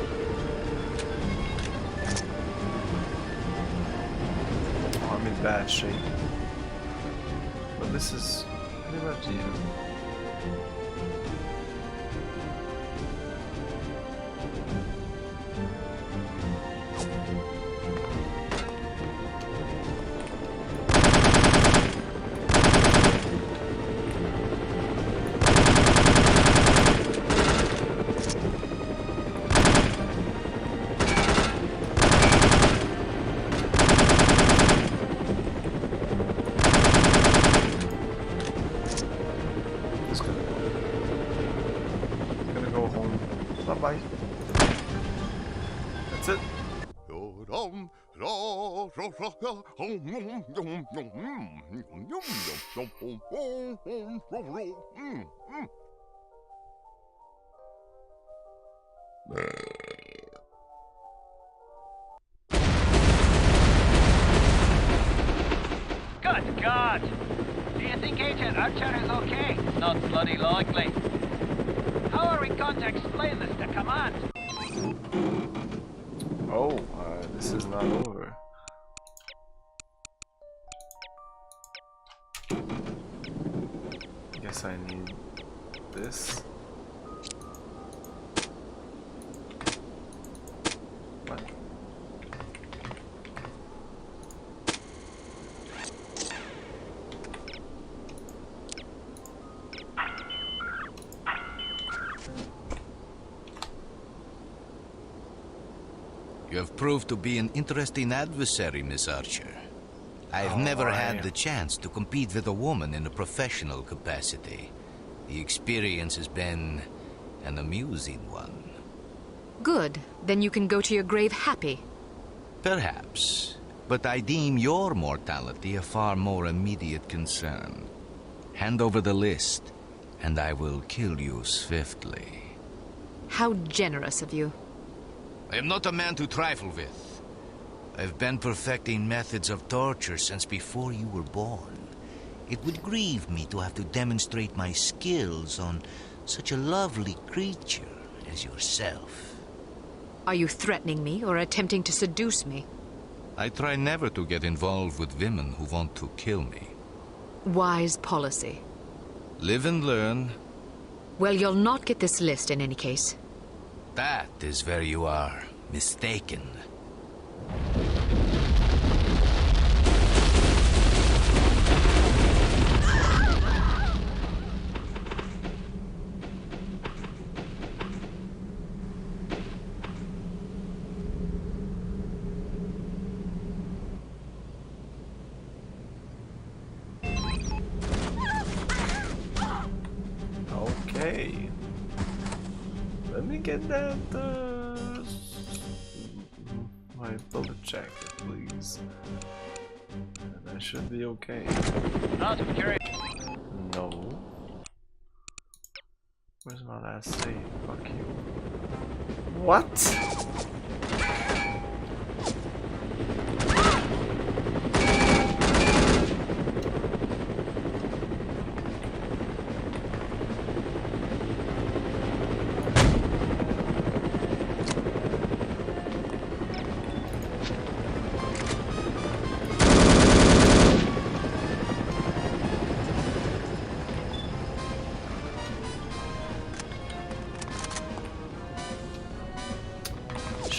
Oh, I'm in bad shape. But this is pretty much you. Bye. That's it. Good God! Do you think Agent Archer is okay? Not bloody likely. How are we going to explain this to command? Oh, this is not over. Guess I need this. What? You have proved to be an interesting adversary, Miss Archer. I've never had the chance to compete with a woman in a professional capacity. The experience has been an amusing one. Good. Then you can go to your grave happy. Perhaps. But I deem your mortality a far more immediate concern. Hand over the list, and I will kill you swiftly. How generous of you. I am not a man to trifle with. I've been perfecting methods of torture since before you were born. It would grieve me to have to demonstrate my skills on such a lovely creature as yourself. Are you threatening me or attempting to seduce me? I try never to get involved with women who want to kill me. Wise policy. Live and learn. Well, you'll not get this list in any case. That is where you are mistaken. Okay. Let me get that, my bullet jacket, please. And I should be okay. No. Where's my last save? Fuck you. What?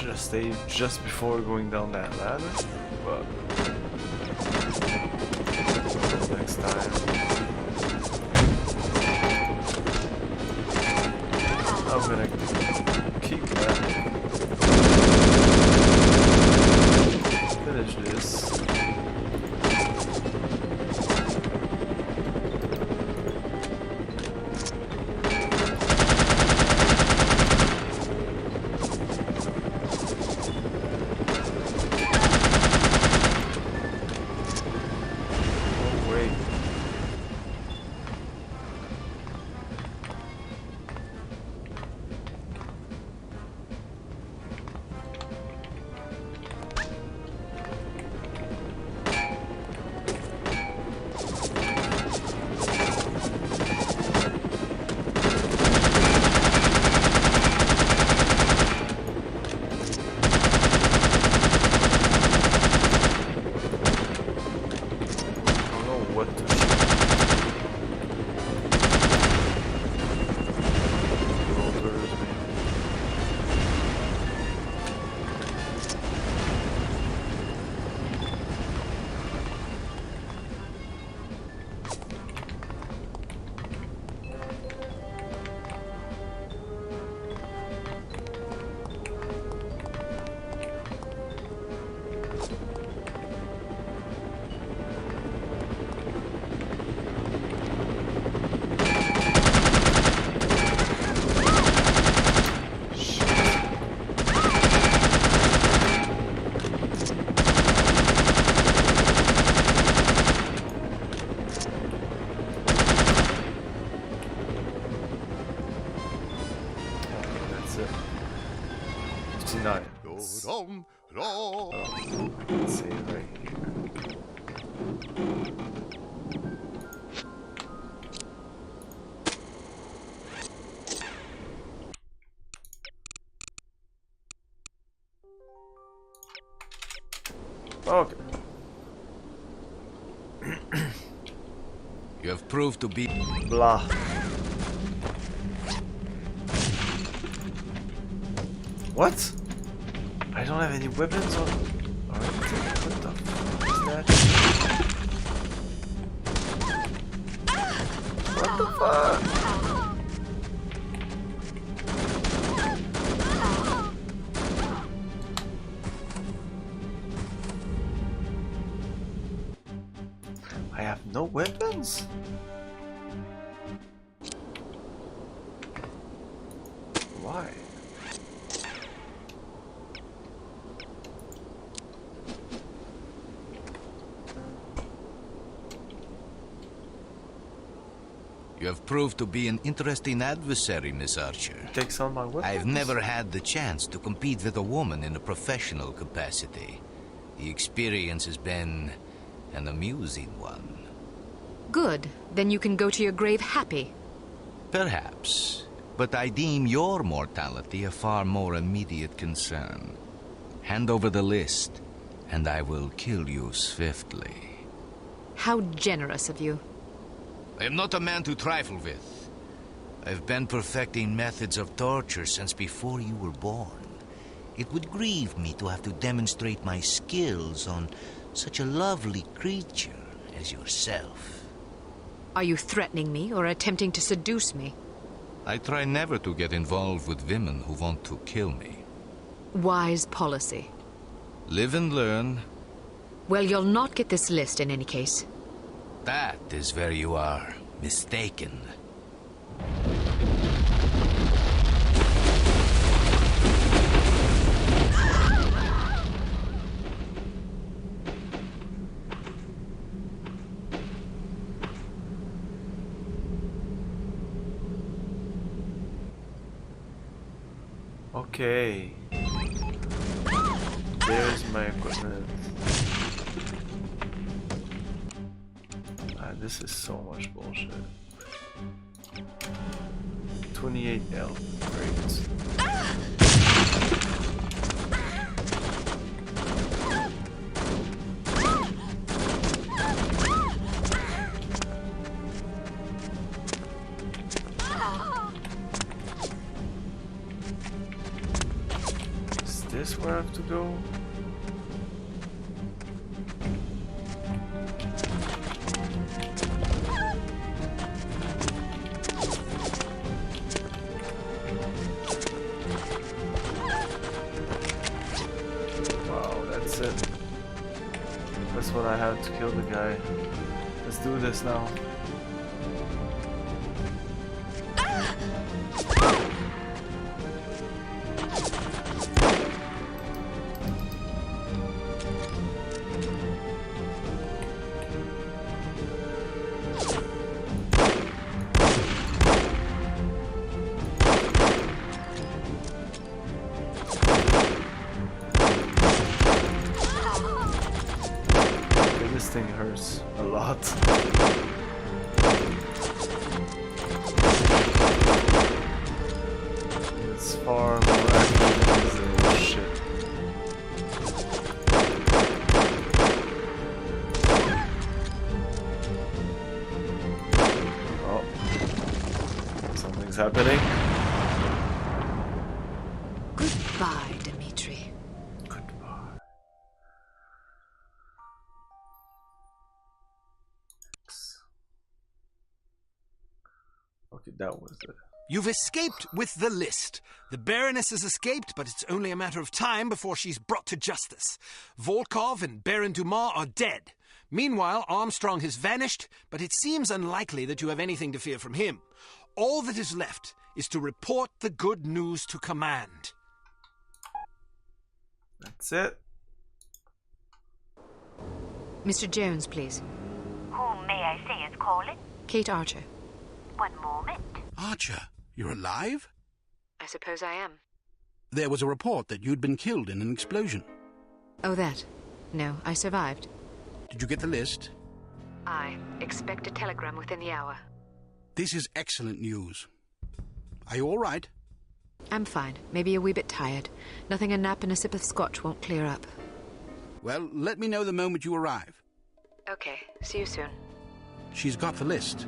should have stayed just before going down that ladder, but next time. I'm gonna keep that. Finish this. Let's see right here. Okay. You have proved to be Blah. What? I don't have any weapons on. Alright, what the fuck is that? What the fuck? I have no weapons? Why? You have proved to be an interesting adversary, Miss Archer. Takes on my weapons? I've never had the chance to compete with a woman in a professional capacity. The experience has been an amusing one. Good. Then you can go to your grave happy. Perhaps. But I deem your mortality a far more immediate concern. Hand over the list, and I will kill you swiftly. How generous of you. I am not a man to trifle with. I've been perfecting methods of torture since before you were born. It would grieve me to have to demonstrate my skills on such a lovely creature as yourself. Are you threatening me or attempting to seduce me? I try never to get involved with women who want to kill me. Wise policy. Live and learn. Well, you'll not get this list in any case. That is where you are mistaken. Okay. There's my equipment. This is so much bullshit. 28 L. Great. this where I have to go? Wow, that's it. That's what I have to kill the guy. Let's do this now. This thing hurts a lot. It's far more accurate than shit. Oh, something's happening. Goodbye, Dimitri. Goodbye. Okay, that was it. You've escaped with the list. The Baroness has escaped, but it's only a matter of time before she's brought to justice. Volkov and Baron Dumas are dead. Meanwhile, Armstrong has vanished, but it seems unlikely that you have anything to fear from him. All that is left is to report the good news to command. That's it. Mr. Jones, please. Whom may I say is calling? Kate Archer. One moment. Archer, you're alive? I suppose I am. There was a report that you'd been killed in an explosion. Oh, that. No, I survived. Did you get the list? I expect a telegram within the hour. This is excellent news. Are you all right? I'm fine. Maybe a wee bit tired. Nothing a nap and a sip of scotch won't clear up. Well, let me know the moment you arrive. Okay, see you soon. She's got the list.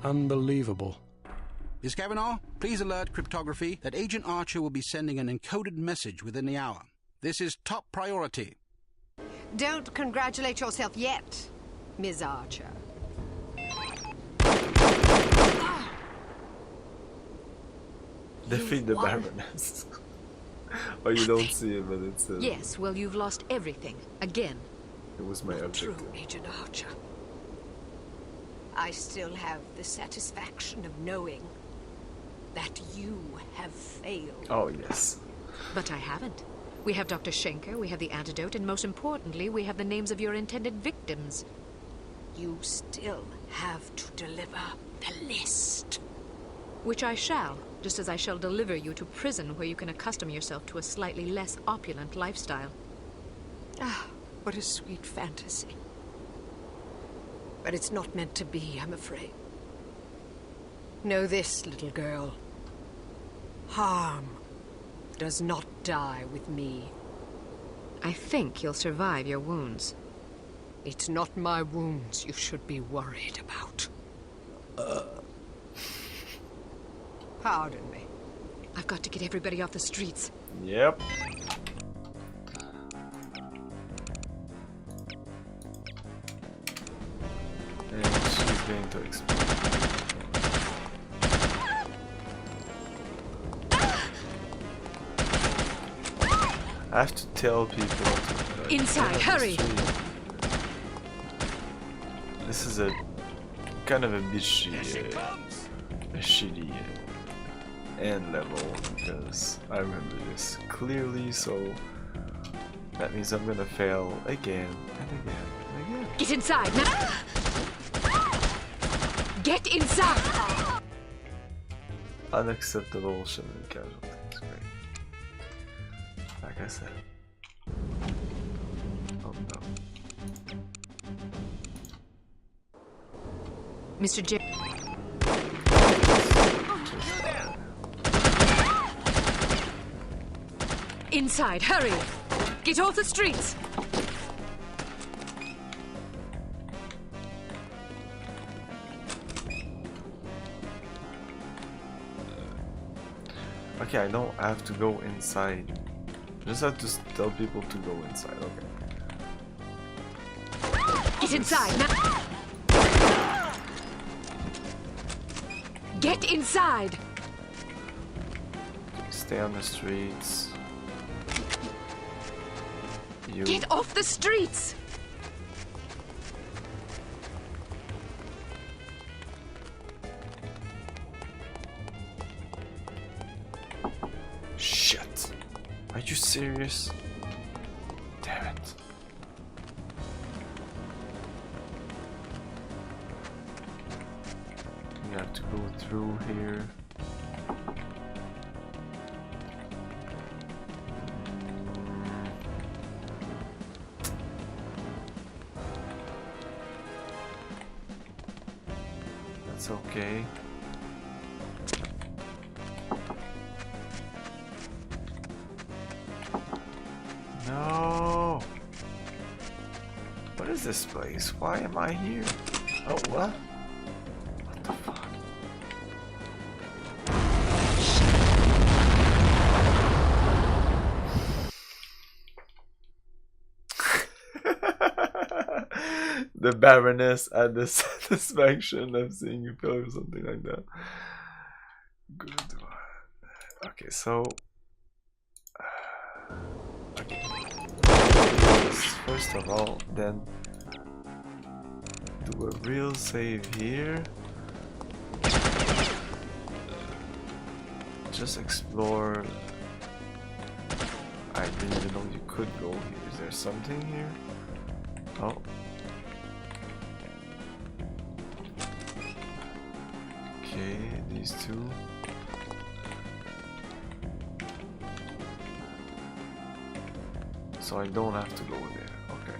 Unbelievable. Miss Kavanaugh, please alert cryptography that Agent Archer will be sending an encoded message within the hour. This is top priority. Don't congratulate yourself yet, Ms. Archer. Defeat the Baroness. Oh, you don't see it, but it's... Yes, well, you've lost everything. Again. It was my objective. True, Agent Archer. I still have the satisfaction of knowing that you have failed. Oh, yes. But I haven't. We have Dr. Schenker, we have the antidote, and most importantly, we have the names of your intended victims. You still have to deliver the list. Which I shall, just as I shall deliver you to prison where you can accustom yourself to a slightly less opulent lifestyle. Ah, what a sweet fantasy. But it's not meant to be, I'm afraid. Know this, little girl. Harm does not die with me. I think you'll survive your wounds. It's not my wounds you should be worried about. Pardon me. I've got to get everybody off the streets. Yep. And she's going to explode. I have to tell people to inside, hurry! This is a kind of a bitchy, a shitty end level because I remember this clearly, so that means I'm gonna fail again and again and again. Get inside now! Get inside! Unacceptable civilian casualties. Great. Like I said. Oh no. Mr. J. Inside, hurry! Get off the streets! Okay, I don't have to go inside. Just have to tell people to go inside, okay. Get inside now! Get inside! Stay on the streets. You. Get off the streets! Shit. Are you serious? Damn it. We have to go through here. That's okay. No. What is this place? Why am I here? Oh, what? What the fuck? The Baroness had the satisfaction of seeing you fail or something like that. Good one. Okay, so okay. First of all, then do a real save here. Just explore. I didn't even know you could go here. Is there something here? Oh. Okay, these two. So I don't have to go there. Okay.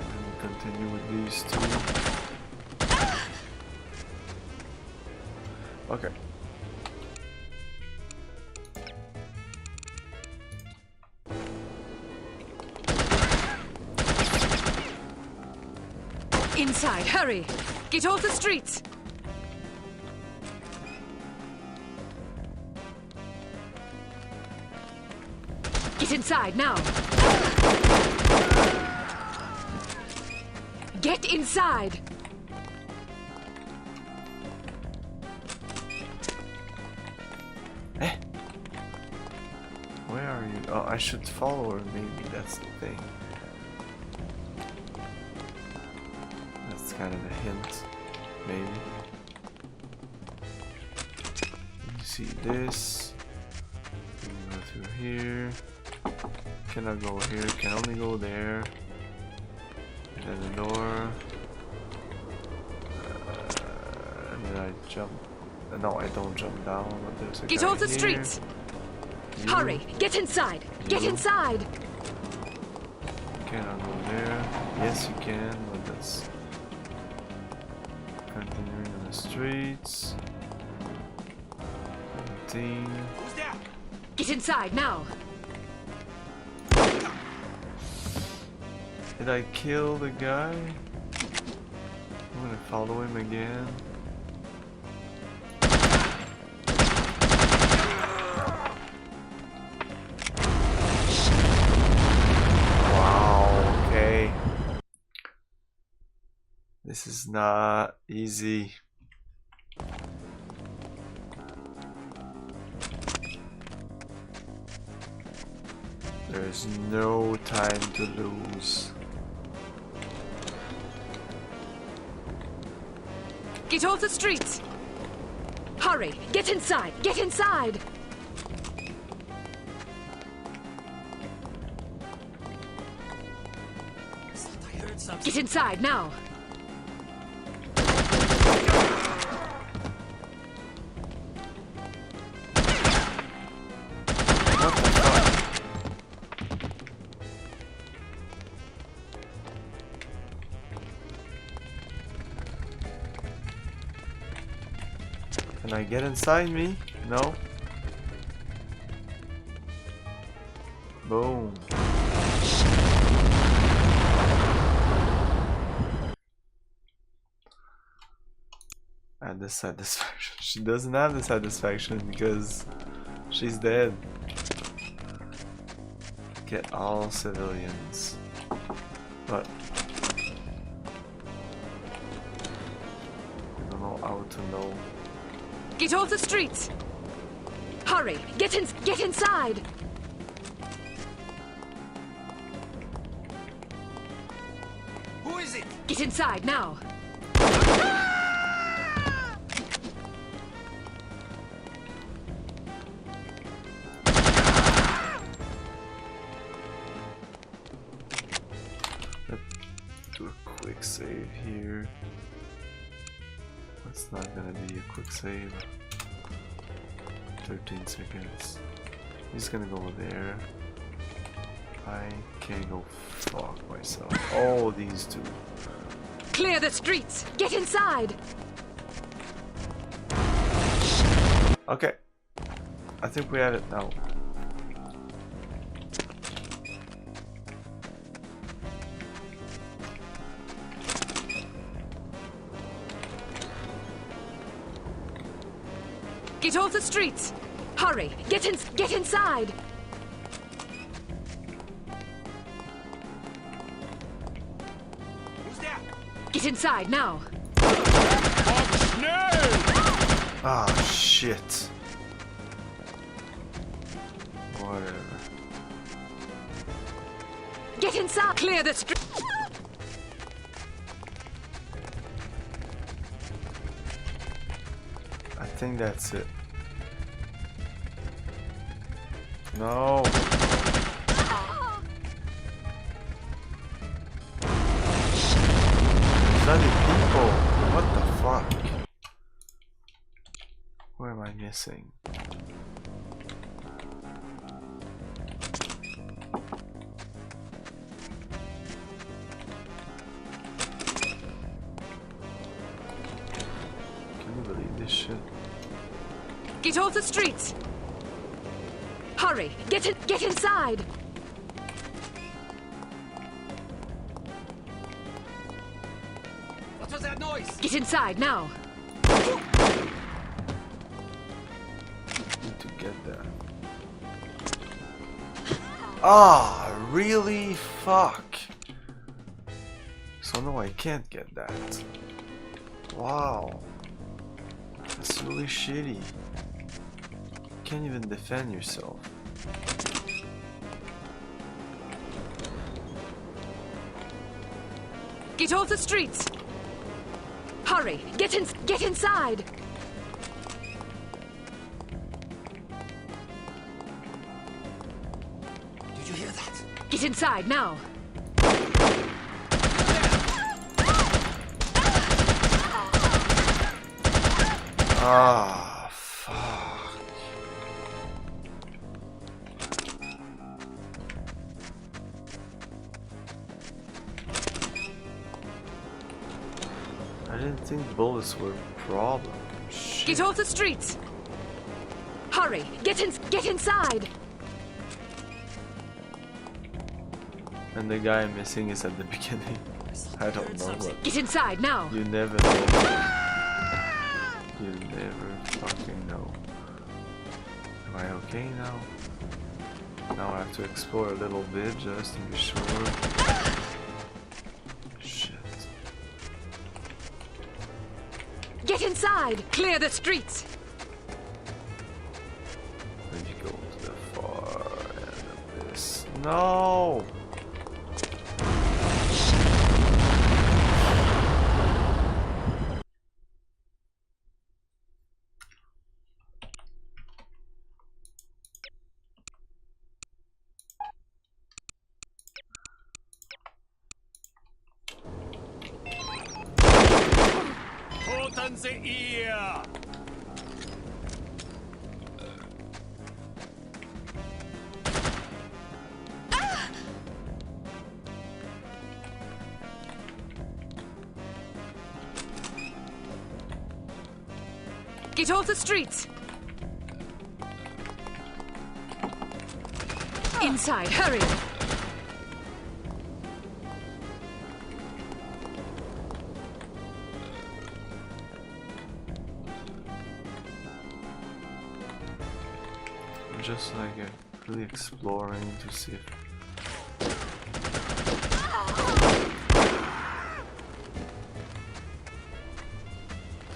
And continue with these two. Okay. Inside, hurry! Get off the streets! Get inside now! Get inside! Eh? Where are you? Oh, I should follow her, maybe that's the thing. That's kind of a hint, maybe. You see this. You can go through here. Cannot go here, can only go there. And then the door. And then I jump. No, I don't jump down, but there's a Get guy off the here. streets! You. Hurry! Get inside! Get You. inside! Cannot go there. Yes, you can, but that's continuing on the streets. 17. Who's there? Get inside now! Did I kill the guy? I'm gonna follow him again. Wow, okay. This is not easy. There's no time to lose. Get off the streets! Hurry! Get inside! Get inside! I heard something. Get inside now! What the fuck? Can I get inside me? No. Boom. had the satisfaction. She doesn't have the satisfaction because she's dead. Get all civilians. But I don't know how to know. Get off the streets! Hurry! Get inside! Who is it? Get inside now! Do a quick save here. It's not gonna be a quick save. 13 seconds. He's gonna go there. I can't go fuck myself. Oh, these two. Clear the streets! Get inside! Okay. I think we have it now. Get off the streets! Hurry! Get inside! Who's there? Get inside now! Ah, shit. Whatever. Get inside! Clear the street! I think that's it. No. Bloody people. What the fuck? Where am I missing? Can you believe this shit? Get off the streets! Hurry! Get inside! What was that noise? Get inside now! Need to get there. Ah, really? Fuck. So no, I can't get that. Wow. That's really shitty. You can't even defend yourself. Get off the streets! Hurry! Get inside! Did you hear that? Get inside now! Ah, fuck. I didn't think bullets were a problem. Shit. Get off the streets! Hurry! Get inside! And the guy missing is at the beginning. I don't know what. Get inside now! You never know. You never fucking know. Am I okay now? Now I have to explore a little bit just to be sure. Shit. Get inside! Clear the streets! Let me go to the far end of this. No! Open the ear! Get off the streets! Inside, hurry! just like really exploring to see if.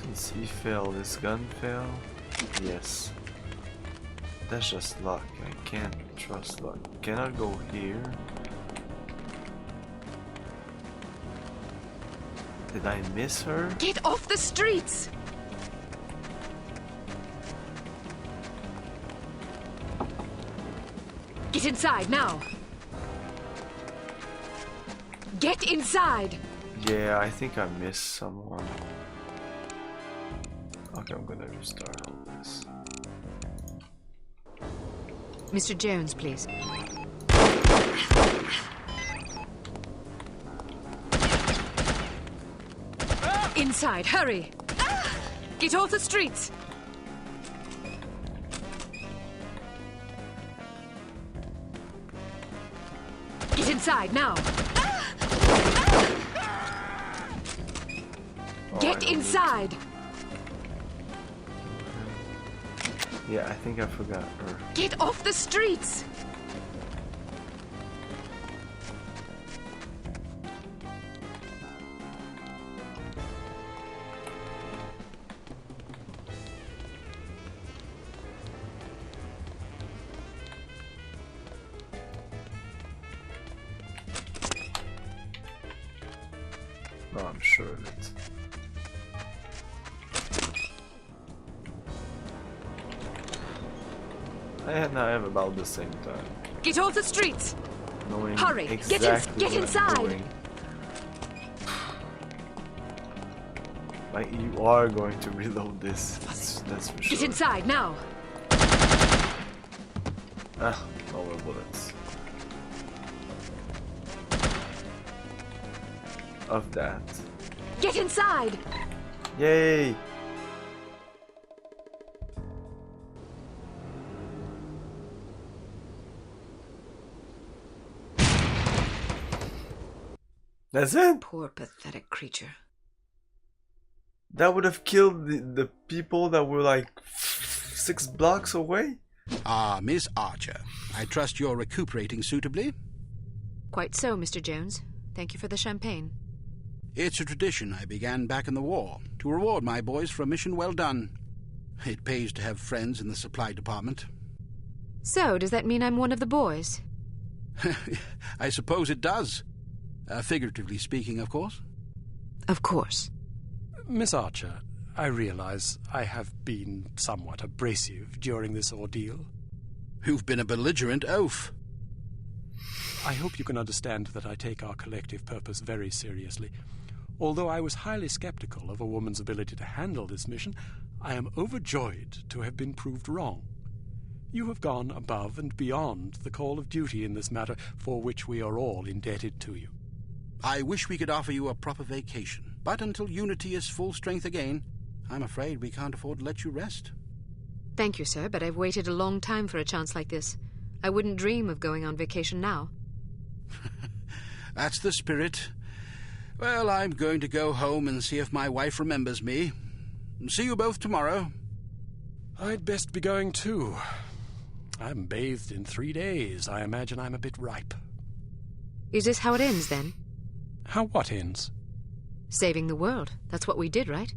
Since he failed, his gun failed? Yes. That's just luck. I can't trust luck. Can I go here? Did I miss her? Get off the streets! Get inside now! Get inside! Yeah, I think I missed someone. Okay, I'm gonna restart all this. Mr. Jones, please. Inside, hurry! Get off the streets! Get inside now! Get inside! Yeah, I think I forgot her. Get off the streets! Oh, I'm sure of it. And I have about the same time. Get off the streets! Knowing Hurry! exactly Get what I'm inside! doing. Like, you are going to reload this. That's for sure. Get inside now! Ah, no more bullets. Of that. Get inside! Yay! That's it? Poor pathetic creature. That would have killed the people that were like 6 blocks away? Ah, Miss Archer. I trust you're recuperating suitably? Quite so, Mr. Jones. Thank you for the champagne. It's a tradition I began back in the war, to reward my boys for a mission well done. It pays to have friends in the supply department. So, does that mean I'm one of the boys? I suppose it does. Figuratively speaking, of course. Of course. Miss Archer, I realize I have been somewhat abrasive during this ordeal. You've been a belligerent oaf. I hope you can understand that I take our collective purpose very seriously. Although I was highly skeptical of a woman's ability to handle this mission, I am overjoyed to have been proved wrong. You have gone above and beyond the call of duty in this matter, for which we are all indebted to you. I wish we could offer you a proper vacation, but until Unity is full strength again, I'm afraid we can't afford to let you rest. Thank you, sir, but I've waited a long time for a chance like this. I wouldn't dream of going on vacation now. That's the spirit. Well, I'm going to go home and see if my wife remembers me. See you both tomorrow. I'd best be going too. I haven't bathed in 3 days. I imagine I'm a bit ripe. Is this how it ends, then? How what ends? Saving the world. That's what we did, right?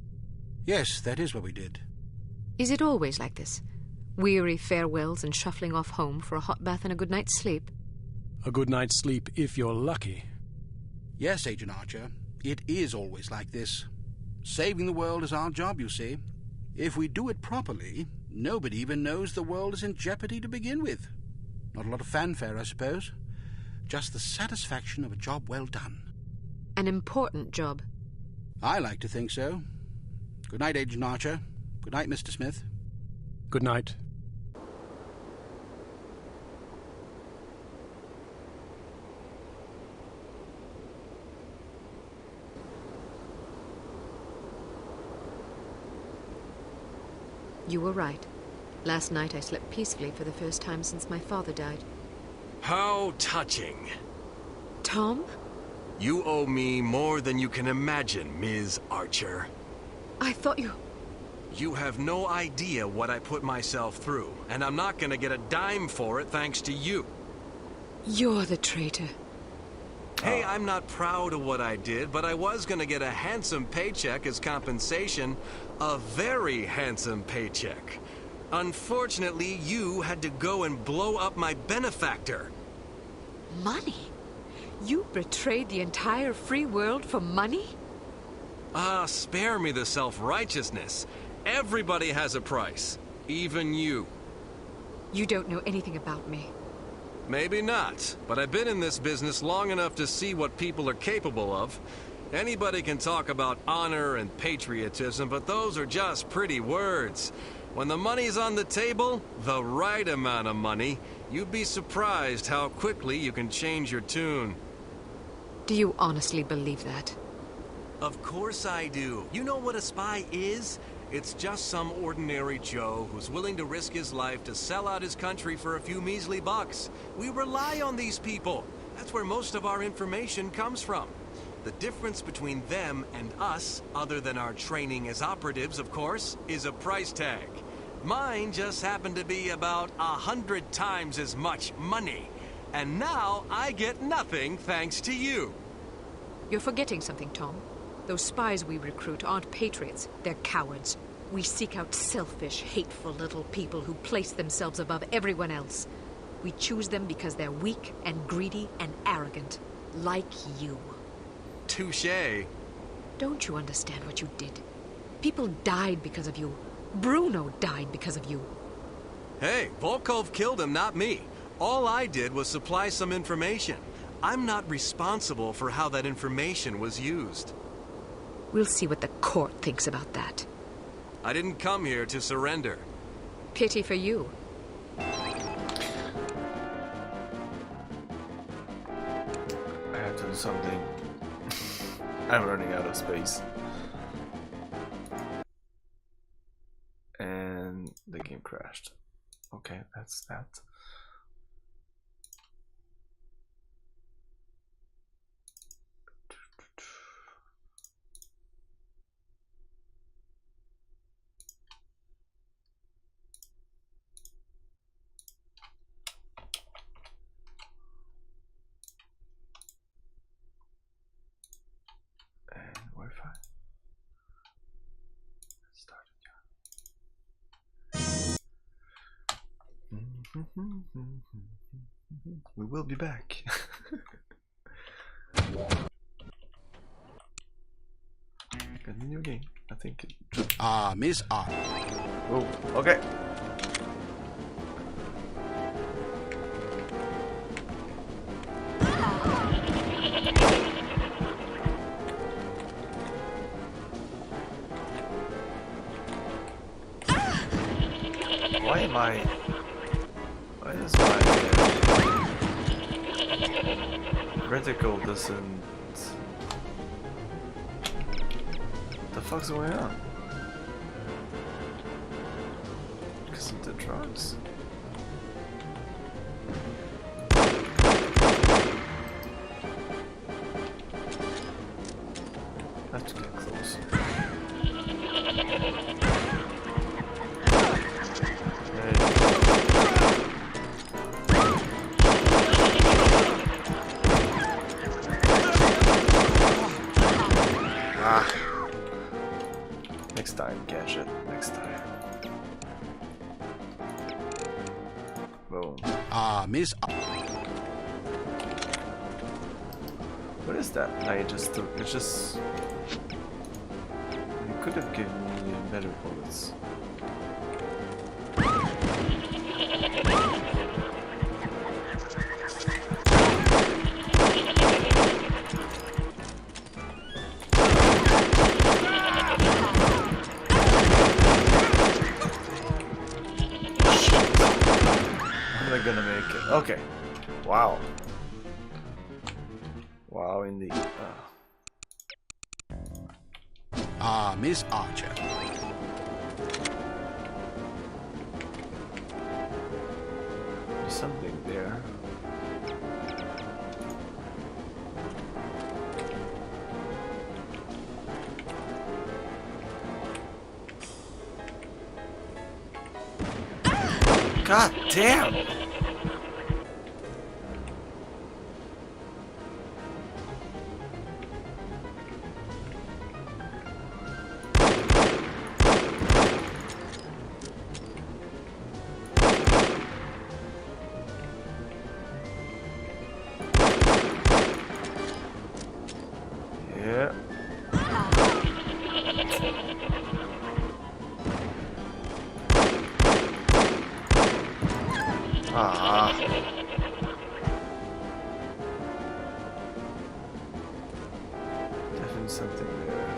Yes, that is what we did. Is it always like this? Weary farewells and shuffling off home for a hot bath and a good night's sleep? A good night's sleep if you're lucky. Yes, Agent Archer. It is always like this. Saving the world is our job, you see. If we do it properly, nobody even knows the world is in jeopardy to begin with. Not a lot of fanfare, I suppose. Just the satisfaction of a job well done. An important job. I like to think so. Good night, Agent Archer. Good night, Mr. Smith. Good night. You were right. Last night I slept peacefully for the first time since my father died. How touching. Tom? You owe me more than you can imagine, Ms. Archer. I thought you... You have no idea what I put myself through, and I'm not gonna get a dime for it thanks to you. You're the traitor. Hey, I'm not proud of what I did, but I was gonna get a handsome paycheck as compensation. A very handsome paycheck. Unfortunately, you had to go and blow up my benefactor. Money? You betrayed the entire free world for money? Ah, spare me the self-righteousness. Everybody has a price. Even you. You don't know anything about me. Maybe not, but I've been in this business long enough to see what people are capable of. Anybody can talk about honor and patriotism, but those are just pretty words. When the money's on the table, the right amount of money, you'd be surprised how quickly you can change your tune. Do you honestly believe that? Of course I do. You know what a spy is? It's just some ordinary Joe who's willing to risk his life to sell out his country for a few measly bucks. We rely on these people. That's where most of our information comes from. The difference between them and us, other than our training as operatives, of course, is a price tag. Mine just happened to be about 100 times as much money. And now I get nothing thanks to you. You're forgetting something, Tom. Those spies we recruit aren't patriots. They're cowards. We seek out selfish, hateful little people who place themselves above everyone else. We choose them because they're weak and greedy and arrogant. Like you. Touché. Don't you understand what you did? People died because of you. Bruno died because of you. Hey, Volkov killed him, not me. All I did was supply some information. I'm not responsible for how that information was used. We'll see what the court thinks about that. I didn't come here to surrender. Pity for you. I have to do something. I'm running out of space. And the game crashed. Okay, that's that. We will be back. Continue game. I think it should... Miss R. Oh, okay. Why am I... Why is my reticle doesn't... What the fuck's going on? Because of the drugs? I have to get close. Next time, catch it. Next time. Boom. Miss R. What is that? I just took. It's just. You could have given me better bullets. Gonna make it. Okay. Wow. Wow, indeed. Miss Archer. There's something there. God damn! Yeah. Ah. Definitely something there.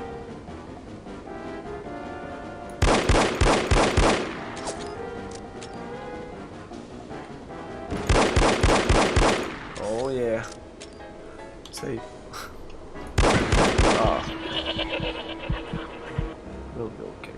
Oh yeah. Safe. Ah. We'll be okay.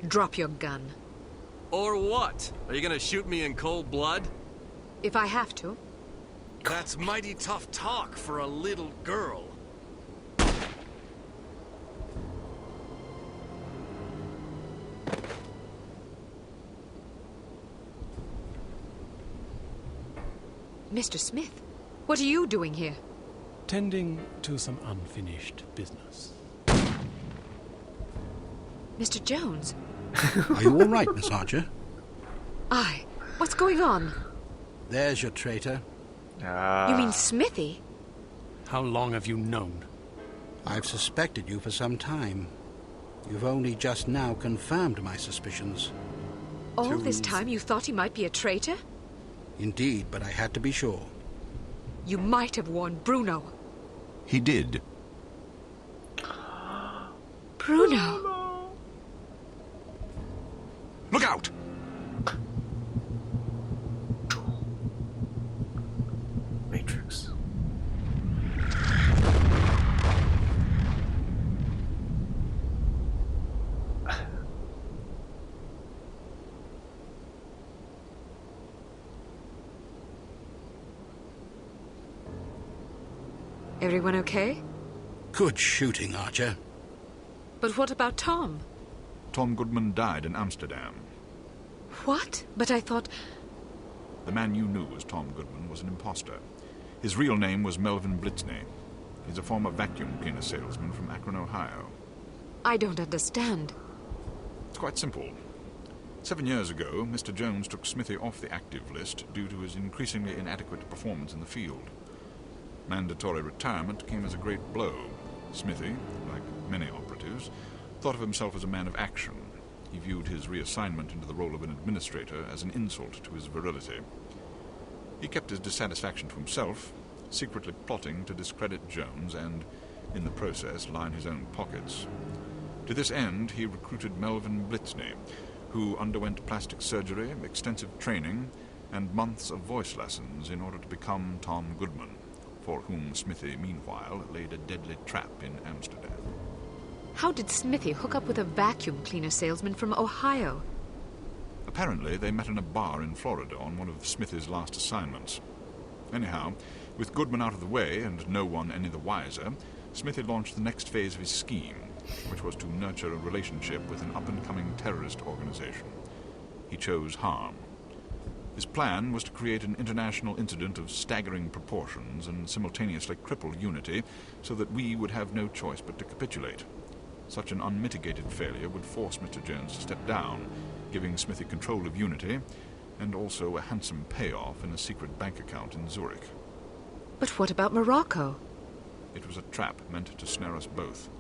Drop your gun. Or what? Are you gonna shoot me in cold blood? If I have to. That's mighty tough talk for a little girl. Mr. Smith, what are you doing here? Tending to some unfinished business. Mr. Jones? Are you all right, Miss Archer? Aye. What's going on? There's your traitor. You mean Smithy? How long have you known? I've suspected you for some time. You've only just now confirmed my suspicions. All this time you thought he might be a traitor? Indeed, but I had to be sure. You might have warned Bruno. He did. Bruno? Look out! Matrix. Everyone okay? Good shooting, Archer. But what about Tom? Tom Goodman died in Amsterdam. What? But I thought... The man you knew as Tom Goodman was an imposter. His real name was Melvin Blitzney. He's a former vacuum cleaner salesman from Akron, Ohio. I don't understand. It's quite simple. 7 years ago, Mr. Jones took Smithy off the active list due to his increasingly inadequate performance in the field. Mandatory retirement came as a great blow. Smithy, like many operatives, thought of himself as a man of action. He viewed his reassignment into the role of an administrator as an insult to his virility. He kept his dissatisfaction to himself, secretly plotting to discredit Jones and, in the process, line his own pockets. To this end, he recruited Melvin Blitzney, who underwent plastic surgery, extensive training, and months of voice lessons in order to become Tom Goodman, for whom Smithy, meanwhile, laid a deadly trap in Amsterdam. How did Smithy hook up with a vacuum cleaner salesman from Ohio? Apparently, they met in a bar in Florida on one of Smithy's last assignments. Anyhow, with Goodman out of the way and no one any the wiser, Smithy launched the next phase of his scheme, which was to nurture a relationship with an up-and-coming terrorist organization. He chose harm. His plan was to create an international incident of staggering proportions and simultaneously cripple Unity so that we would have no choice but to capitulate. Such an unmitigated failure would force Mr. Jones to step down, giving Smithy control of Unity and also a handsome payoff in a secret bank account in Zurich. But what about Morocco? It was a trap meant to snare us both.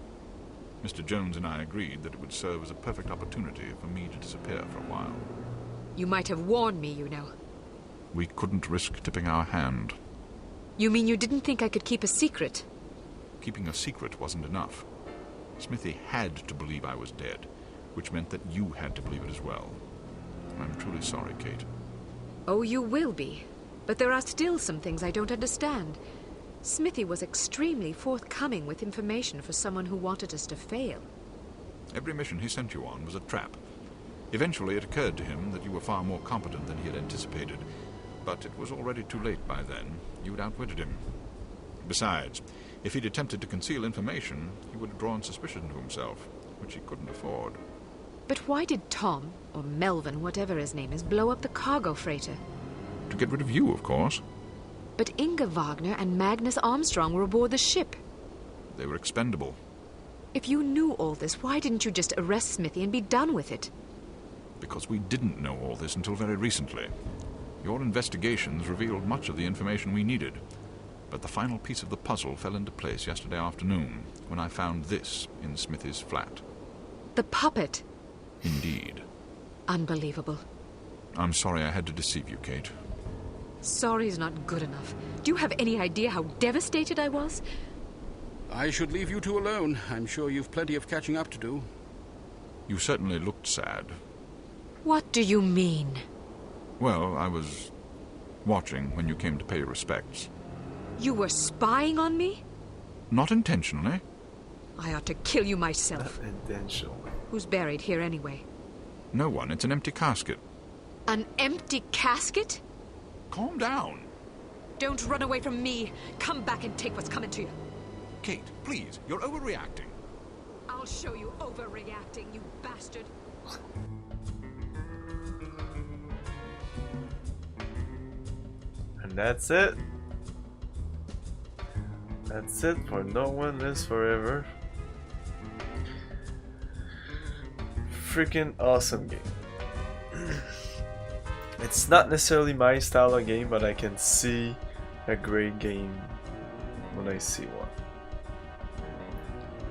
Mr. Jones and I agreed that it would serve as a perfect opportunity for me to disappear for a while. You might have warned me, you know. We couldn't risk tipping our hand. You mean you didn't think I could keep a secret? Keeping a secret wasn't enough. Smithy had to believe I was dead, which meant that you had to believe it as well. I'm truly sorry, Kate. Oh, you will be. But there are still some things I don't understand. Smithy was extremely forthcoming with information for someone who wanted us to fail. Every mission he sent you on was a trap. Eventually it occurred to him that you were far more competent than he had anticipated, but it was already too late by then. You'd outwitted him. Besides, if he'd attempted to conceal information, he would have drawn suspicion to himself, which he couldn't afford. But why did Tom, or Melvin, whatever his name is, blow up the cargo freighter? To get rid of you, of course. But Inga Wagner and Magnus Armstrong were aboard the ship. They were expendable. If you knew all this, why didn't you just arrest Smithy and be done with it? Because we didn't know all this until very recently. Your investigations revealed much of the information we needed. But the final piece of the puzzle fell into place yesterday afternoon, when I found this in Smithy's flat. The puppet? Indeed. Unbelievable. I'm sorry I had to deceive you, Kate. Sorry's not good enough. Do you have any idea how devastated I was? I should leave you two alone. I'm sure you've plenty of catching up to do. You certainly looked sad. What do you mean? Well, I was watching when you came to pay your respects. You were spying on me? Not intentionally. I ought to kill you myself. Not intentionally. Who's buried here anyway? No one. It's an empty casket. An empty casket? Calm down. Don't run away from me. Come back and take what's coming to you. Kate, please. You're overreacting. I'll show you overreacting, you bastard. And that's it. That's it for No One Lives Forever. Freaking awesome game. It's not necessarily my style of game, but I can see a great game when I see one.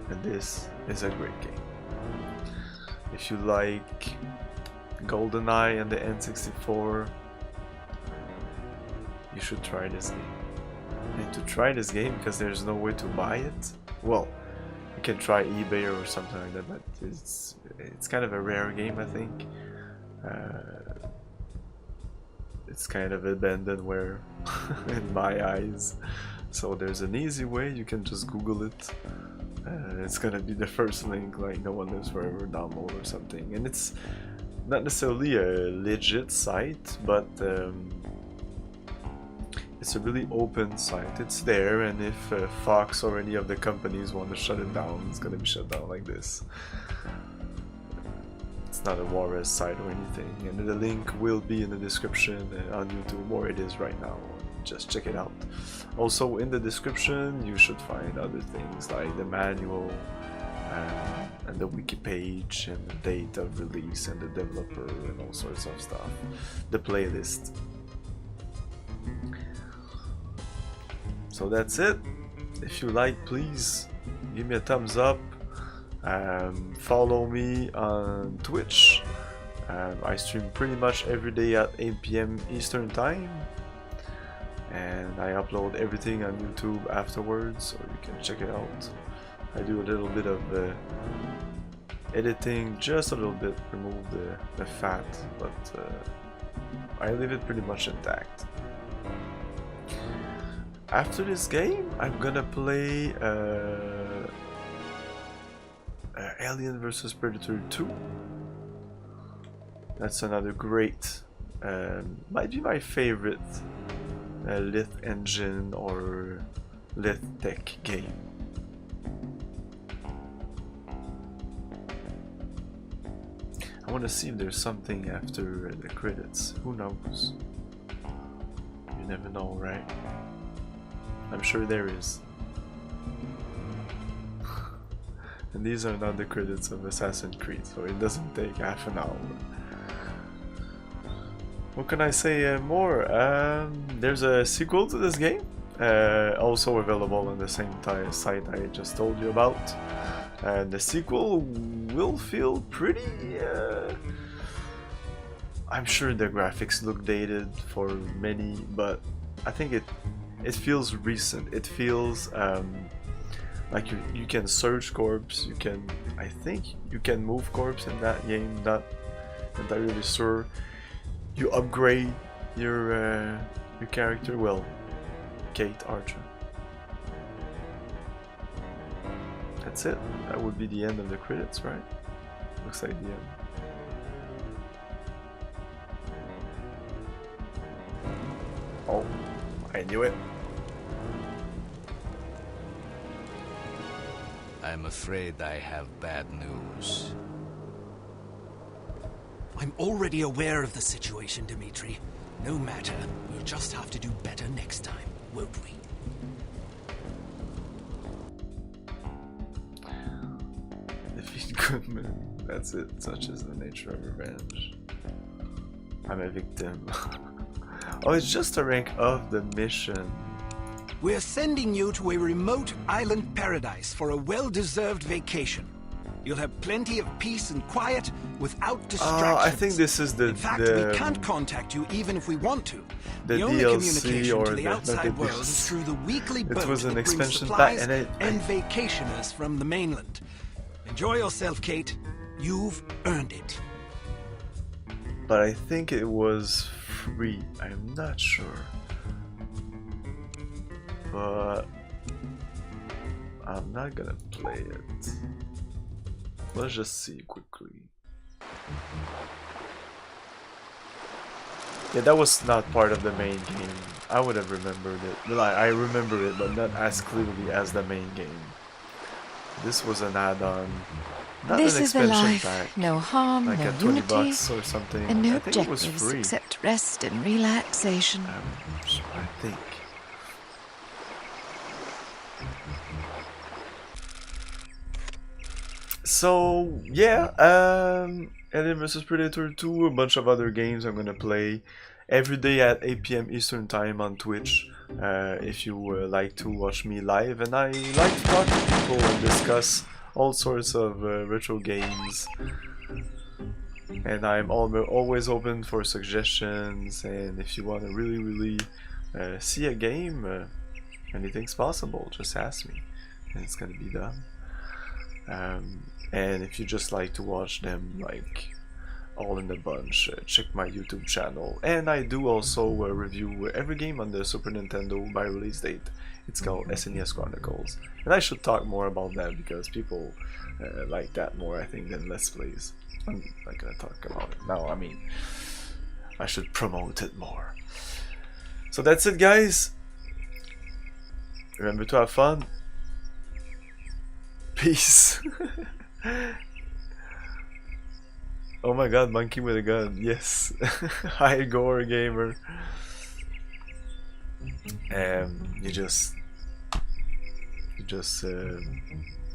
And this is a great game. If you like GoldenEye and the N64, you should try this game. And to try this game, because there's no way to buy it, well, you can try eBay or something like that, but it's kind of a rare game, I think. It's kind of abandonware in my eyes. So there's an easy way, you can just Google it. It's gonna be the first link, like No One Lives Forever download or something. And it's not necessarily a legit site, but it's a really open site. It's there, and if Fox or any of the companies want to shut it down, it's gonna be shut down like this. It's not a Juarez site or anything, and the link will be in the description on YouTube, or it is right now. Just check it out. Also in the description you should find other things like the manual and the wiki page and the date of release and the developer and all sorts of stuff. The playlist. So that's it. If you like, please give me a thumbs up. Follow me on Twitch. I stream pretty much every day at 8 PM Eastern Time. And I upload everything on YouTube afterwards, so you can check it out. I do a little bit of editing, just a little bit, remove the fat, but I leave it pretty much intact. After this game, I'm gonna play Alien vs Predator 2. That's another great, might be my favorite Lith engine or Lith tech game. I want to see if there's something after the credits. Who knows? You never know, right? I'm sure there is. And these are not the credits of Assassin's Creed, so it doesn't take half an hour. What can I say more? There's a sequel to this game, also available on the same site I just told you about. And the sequel will feel pretty... I'm sure the graphics look dated for many, but I think it feels recent. It feels like you can search corpse, I think you can move corpse in that game, not entirely sure. You upgrade your character, well, Kate Archer. That's it. That would be the end of the credits, right? Looks like the end. Oh, I knew it. I'm afraid I have bad news. I'm already aware of the situation, Dimitri. No matter, we'll just have to do better next time, won't we? Defeat Goodman. That's it. Such is the nature of revenge. I'm a victim. Oh, it's just a rank of the mission. We're sending you to a remote island paradise for a well-deserved vacation. You'll have plenty of peace and quiet without distractions. I think this is the... In fact, we can't contact you even if we want to. The only DLC communication or to the outside world DLC. is through the weekly boat It was an that brings expansion supplies pack and vacationers from the mainland. Enjoy yourself, Kate. You've earned it. But I think it was free. I'm not sure. But I'm not gonna play it. Let's just see quickly. Yeah, that was not part of the main game. I would have remembered it. Like, I remember it, but not as clearly as the main game. This was an add-on. Not This an is the expansion life. pack. No harm, Like no at 20 unity, bucks or something. and no I think it was objectives free. except rest and relaxation. I think. So yeah, Alien vs Predator 2, a bunch of other games I'm gonna play every day at 8 PM Eastern Time on Twitch. If you like to watch me live, and I like to talk to people and discuss all sorts of retro games. And I'm always open for suggestions. And if you want to really see a game, anything's possible. Just ask me, and it's gonna be done. And if you just like to watch them like all in a bunch, check my YouTube channel. And I do also review every game on the Super Nintendo by release date. It's called SNES Chronicles, and I should talk more about that because people like that more, I think, than Let's Plays. I'm not gonna talk about it now. I mean, I should promote it more. So that's it, guys. Remember to have fun. Peace. Oh my god, monkey with a gun. Yes. Hi, Gore Gamer. You just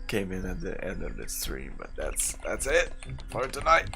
came in at the end of the stream, but that's it for tonight.